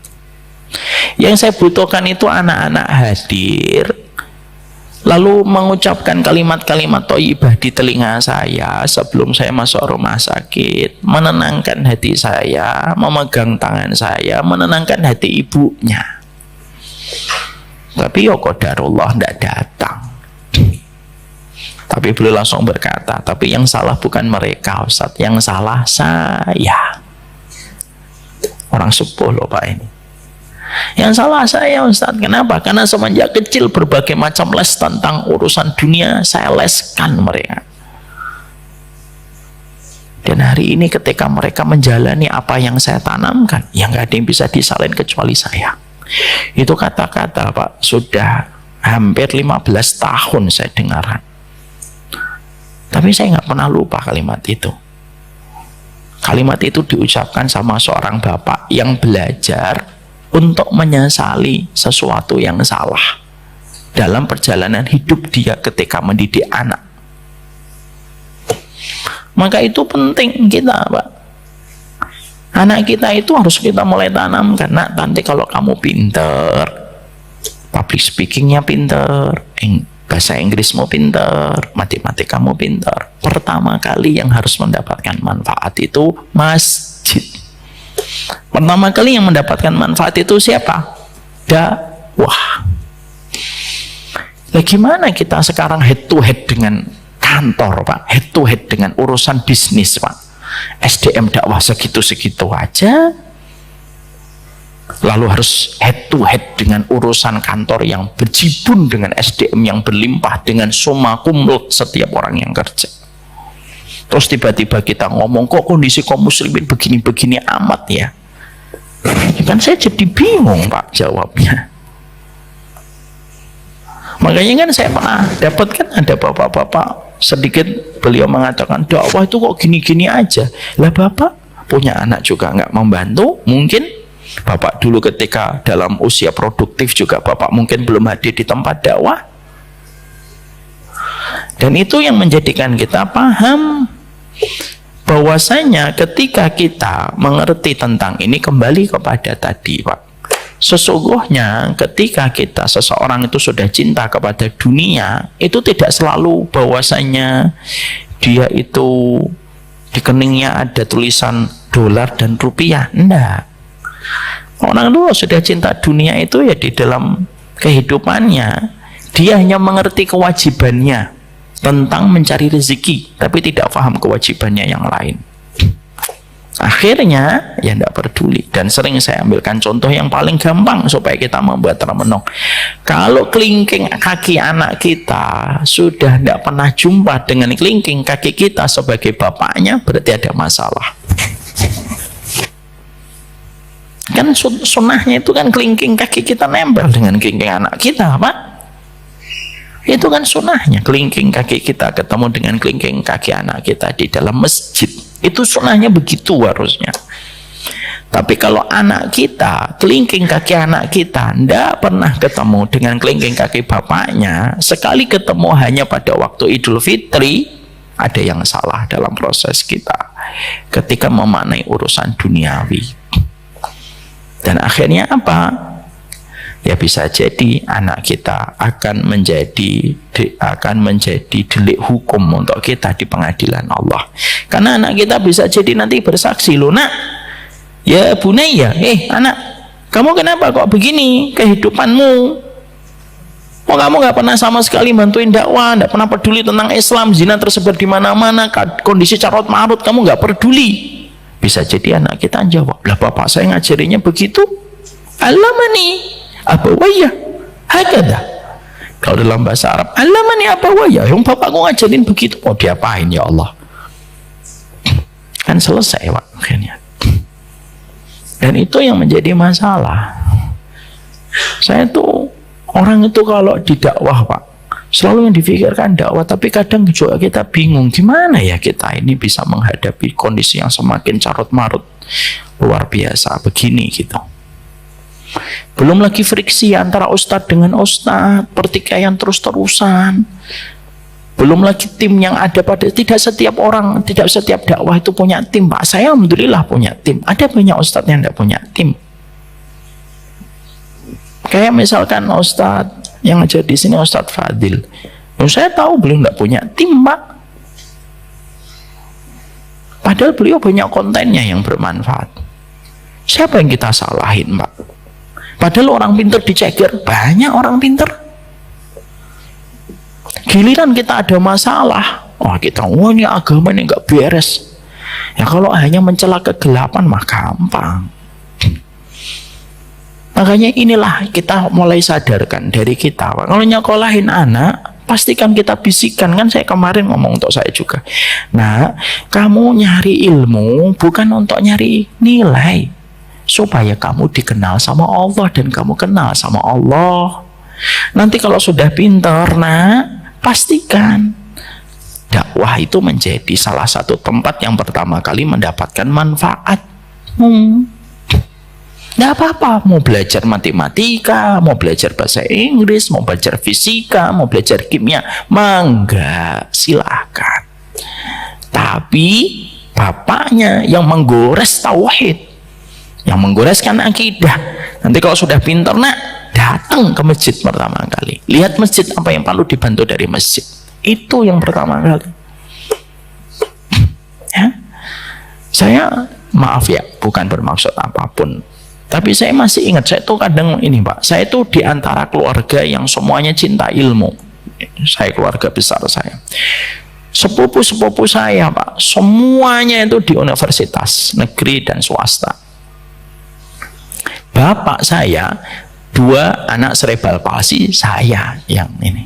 Yang saya butuhkan itu anak-anak hadir lalu mengucapkan kalimat-kalimat thayyibah di telinga saya sebelum saya masuk rumah sakit, menenangkan hati saya, memegang tangan saya, menenangkan hati ibunya. Tapi ya qadarullah tidak datang. Tapi beliau langsung berkata, tapi yang salah bukan mereka Ustaz, yang salah saya. Orang sepuh loh Pak ini. Yang salah saya Ustaz. Kenapa? Karena semenjak kecil berbagai macam les tentang urusan dunia saya leskan mereka. Dan hari ini ketika mereka menjalani apa yang saya tanamkan, yang nggak ada yang bisa disalin kecuali saya. Itu kata-kata Pak sudah hampir 15 tahun saya dengar. Tapi saya nggak pernah lupa kalimat itu. Kalimat itu diucapkan sama seorang bapak yang belajar untuk menyesali sesuatu yang salah dalam perjalanan hidup dia ketika mendidik anak. Maka itu penting kita Pak. Anak kita itu harus kita mulai tanamkan. Nak, nanti kalau kamu pinter, public speakingnya pinter, bahasa Inggrismu pinter, matematikamu pinter, pertama kali yang harus mendapatkan manfaat itu masjid. Pertama kali yang mendapatkan manfaat itu siapa? Dakwah. Nah, gimana kita sekarang head to head dengan kantor Pak, head to head dengan urusan bisnis Pak, SDM dakwah segitu-segitu aja, lalu harus head to head dengan urusan kantor yang berjibun dengan SDM yang berlimpah dengan summa cum laude setiap orang yang kerja. Terus tiba-tiba kita ngomong, kok kondisi kaum muslimin begini-begini amat ya? Kan saya jadi bingung Pak jawabnya. Makanya kan saya pernah dapatkan ada bapak-bapak sedikit beliau mengatakan dakwah itu kok gini-gini aja. Lah Bapak punya anak juga nggak membantu. Mungkin bapak dulu ketika dalam usia produktif juga bapak mungkin belum hadir di tempat dakwah. Dan itu yang menjadikan kita paham bahwasanya ketika kita mengerti tentang ini, kembali kepada tadi Pak, sesungguhnya ketika seseorang itu sudah cinta kepada dunia, itu tidak selalu bahwasanya dia itu di keningnya ada tulisan dolar dan rupiah. Enggak. Orang itu sudah cinta dunia itu ya di dalam kehidupannya dia hanya mengerti kewajibannya tentang mencari rezeki, tapi tidak paham kewajibannya yang lain. Akhirnya ya tidak peduli. Dan sering saya ambilkan contoh yang paling gampang supaya kita membuat termenung. Kalau kelingking kaki anak kita sudah tidak pernah jumpa dengan kelingking kaki kita sebagai bapaknya, berarti ada masalah. Kan sunnahnya itu kan kelingking kaki kita nempel dengan kelingking anak kita, Pak. Itu kan sunnahnya, kelingking kaki kita ketemu dengan kelingking kaki anak kita di dalam masjid. Itu sunnahnya begitu harusnya. Tapi kalau anak kita, kelingking kaki anak kita tidak pernah ketemu dengan kelingking kaki bapaknya, sekali ketemu hanya pada waktu Idul Fitri, ada yang salah dalam proses kita ketika memaknai urusan duniawi. Dan akhirnya apa? Ya bisa jadi anak kita akan menjadi delik hukum untuk kita di pengadilan Allah. Karena anak kita bisa jadi nanti bersaksi, loh nak, ya bunayya, anak, kamu kenapa kok begini kehidupanmu? Oh, kamu nggak pernah sama sekali bantuin dakwah, nggak pernah peduli tentang Islam, zina tersebar di mana-mana, kondisi carut marut kamu nggak peduli. Bisa jadi anak kita jawab, lah bapak saya ngajarinya begitu, alamani abawayya hakada. Kalau dalam bahasa Arab, alamani abawayya, yang bapakku ngajarin begitu, mau diapain ya Allah? Kan selesai Pak akhirnya. Dan itu yang menjadi masalah. Saya tuh orang itu kalau di dakwah Pak, selalu yang difikirkan dakwah, tapi kadang juga kita bingung gimana ya kita ini bisa menghadapi kondisi yang semakin carut marut luar biasa begini gitu. Belum lagi friksi antara ustadz dengan ustadz, pertikaian terus-terusan. Belum lagi tim yang ada pada, tidak setiap orang, tidak setiap dakwah itu punya tim Pak. Saya alhamdulillah punya tim. Ada banyak ustadz yang tidak punya tim. Kayak misalkan ustadz yang ngajar di sini, Ustadz Fadil, saya tahu beliau tidak punya tim Pak. Padahal beliau banyak kontennya yang bermanfaat. Siapa yang kita salahin Pak? Padahal orang pintar diceger, banyak orang pintar. Giliran kita ada masalah, kita ini agama ini nggak beres. Ya kalau hanya mencela kegelapan mah gampang. Makanya inilah kita mulai sadarkan dari kita. Kalau nyekolahin anak, pastikan kita bisikan. Kan saya kemarin ngomong untuk saya juga. Nah, kamu nyari ilmu bukan untuk nyari nilai. Supaya kamu dikenal sama Allah dan kamu kenal sama Allah. Nanti kalau sudah pintar, pastikan dakwah itu menjadi salah satu tempat yang pertama kali mendapatkan manfaat. Nggak apa-apa, mau belajar matematika, mau belajar bahasa Inggris, mau belajar fisika, mau belajar kimia, mangga, silakan. Tapi bapaknya yang menggores tauhid, yang menggoreskan akidah. Nanti kalau sudah pintar datang ke masjid pertama kali, lihat masjid apa yang perlu dibantu dari masjid, itu yang pertama kali. Ya? Saya maaf ya, bukan bermaksud apapun, tapi saya masih ingat, saya tuh kadang ini Pak, saya tuh di antara keluarga yang semuanya cinta ilmu. Saya keluarga besar saya, sepupu-sepupu saya Pak, semuanya itu di universitas negeri dan swasta. Bapak saya 2 anak cerebral palsy, saya yang ini.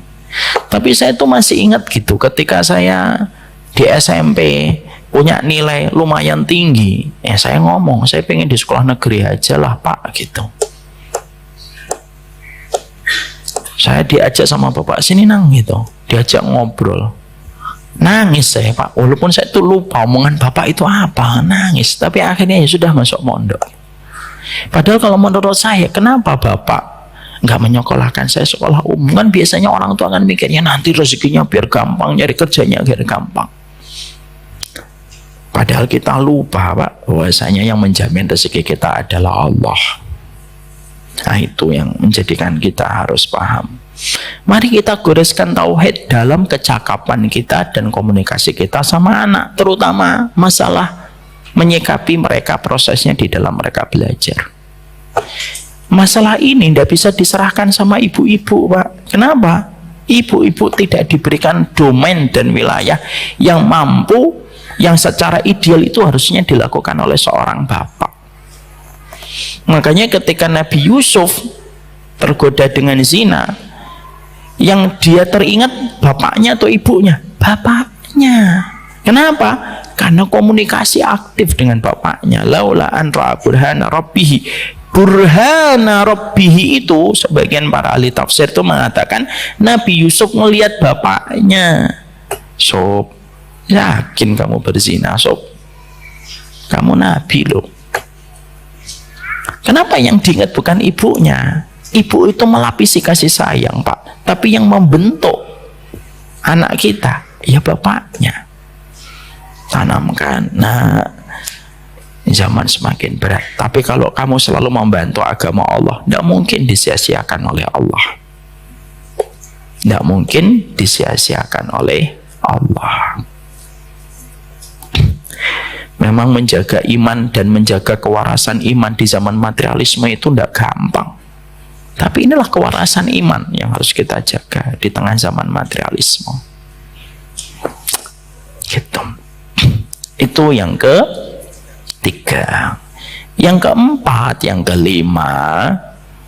Tapi saya tuh masih ingat gitu, ketika saya di SMP punya nilai lumayan tinggi, saya ngomong, saya pengen di sekolah negeri aja lah Pak gitu. Saya diajak sama bapak, sini nang gitu, diajak ngobrol. Nangis saya Pak, walaupun saya itu lupa omongan Bapak itu apa, nangis. Tapi akhirnya ya sudah masuk mondok. Padahal kalau menurut saya, kenapa Bapak nggak menyekolahkan saya sekolah umum? Kan biasanya orang tua kan mikirnya nanti rezekinya biar gampang, nyari kerjanya biar gampang. Padahal kita lupa Pak, bahwasanya yang menjamin rezeki kita adalah Allah. Nah itu yang menjadikan kita harus paham. Mari kita goreskan tauhid dalam kecakapan kita dan komunikasi kita sama anak, terutama masalah menyikapi mereka prosesnya di dalam mereka belajar. Masalah ini tidak bisa diserahkan sama ibu-ibu Pak. Kenapa? Ibu-ibu tidak diberikan domain dan wilayah yang mampu, yang secara ideal itu harusnya dilakukan oleh seorang bapak. Makanya ketika Nabi Yusuf tergoda dengan zina, yang dia teringat bapaknya atau ibunya? Bapaknya. Kenapa? Karena komunikasi aktif dengan bapaknya. Laula an ra'a burhana rabbihi. Burhana rabbihi itu sebagian para ahli tafsir itu mengatakan Nabi Yusuf melihat bapaknya. Sob, yakin kamu berzina, Sob? Kamu nabi loh. Kenapa yang diingat bukan ibunya? Ibu itu melapisi kasih sayang Pak, tapi yang membentuk anak kita ya bapaknya. Tanamkan. Nah, zaman semakin berat, tapi kalau kamu selalu membantu agama Allah, tidak mungkin disia-siakan oleh Allah. Tidak mungkin disia-siakan oleh Allah. Memang menjaga iman dan menjaga kewarasan iman di zaman materialisme itu tidak gampang. Tapi inilah kewarasan iman yang harus kita jaga di tengah zaman materialisme. Gitu. Itu yang ketiga. Yang keempat, yang kelima,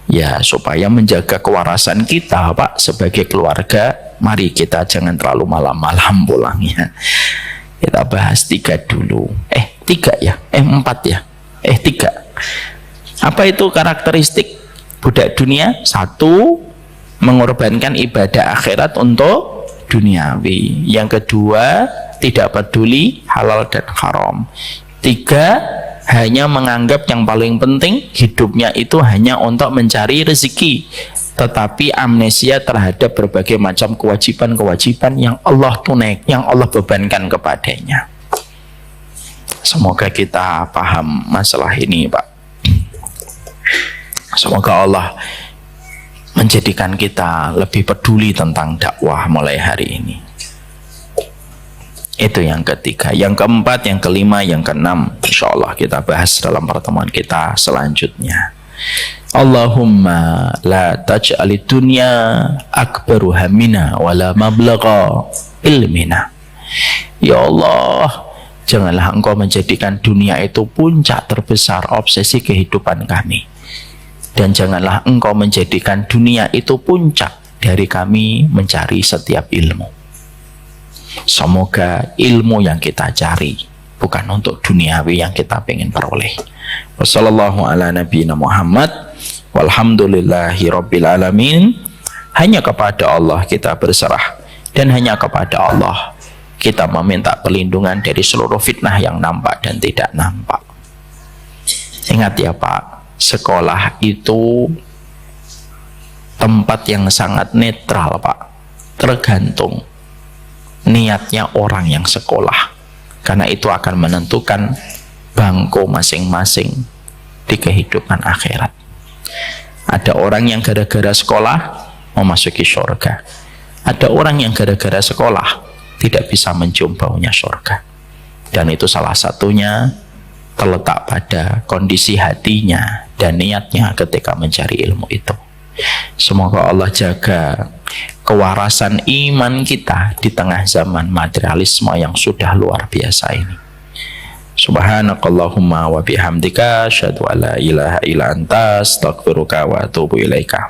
ya supaya menjaga kewarasan kita Pak sebagai keluarga, mari kita jangan terlalu malam-malam pulangnya. Kita bahas tiga dulu. Empat ya. Tiga. Apa itu karakteristik budak dunia? Satu, mengorbankan ibadah akhirat untuk duniawi. Yang kedua, tidak peduli halal dan haram. Tiga, hanya menganggap yang paling penting hidupnya itu hanya untuk mencari rezeki, tetapi amnesia terhadap berbagai macam kewajiban-kewajiban yang Allah yang Allah bebankan kepadanya. Semoga kita paham masalah ini Pak. Semoga Allah menjadikan kita lebih peduli tentang dakwah mulai hari ini. Itu yang ketiga. Yang keempat, yang kelima, yang keenam, insya Allah kita bahas dalam pertemuan kita selanjutnya. Allahumma la taj'alid dunya akbaru hammina wala mablagha ilmina. Ya Allah, janganlah Engkau menjadikan dunia itu puncak terbesar obsesi kehidupan kami. Dan janganlah Engkau menjadikan dunia itu puncak dari kami mencari setiap ilmu. Semoga ilmu yang kita cari bukan untuk duniawi yang kita pengen peroleh. Wassallallahu ala nabiyina Muhammad walhamdulillahi rabbil alamin. Hanya kepada Allah kita berserah, dan hanya kepada Allah kita meminta perlindungan dari seluruh fitnah yang nampak dan tidak nampak. Ingat ya Pak, sekolah itu tempat yang sangat netral Pak, tergantung niatnya orang yang sekolah, karena itu akan menentukan bangku masing-masing di kehidupan akhirat. Ada orang yang gara-gara sekolah memasuki surga, ada orang yang gara-gara sekolah tidak bisa mencium baunya surga, dan itu salah satunya terletak pada kondisi hatinya dan niatnya ketika mencari ilmu itu. Semoga Allah jaga kewarasan iman kita di tengah zaman materialisme yang sudah luar biasa ini. Subhanakallahumma wa bihamdika asyhadu an la ilaha illa anta astaghfiruka wa atubu ilaika.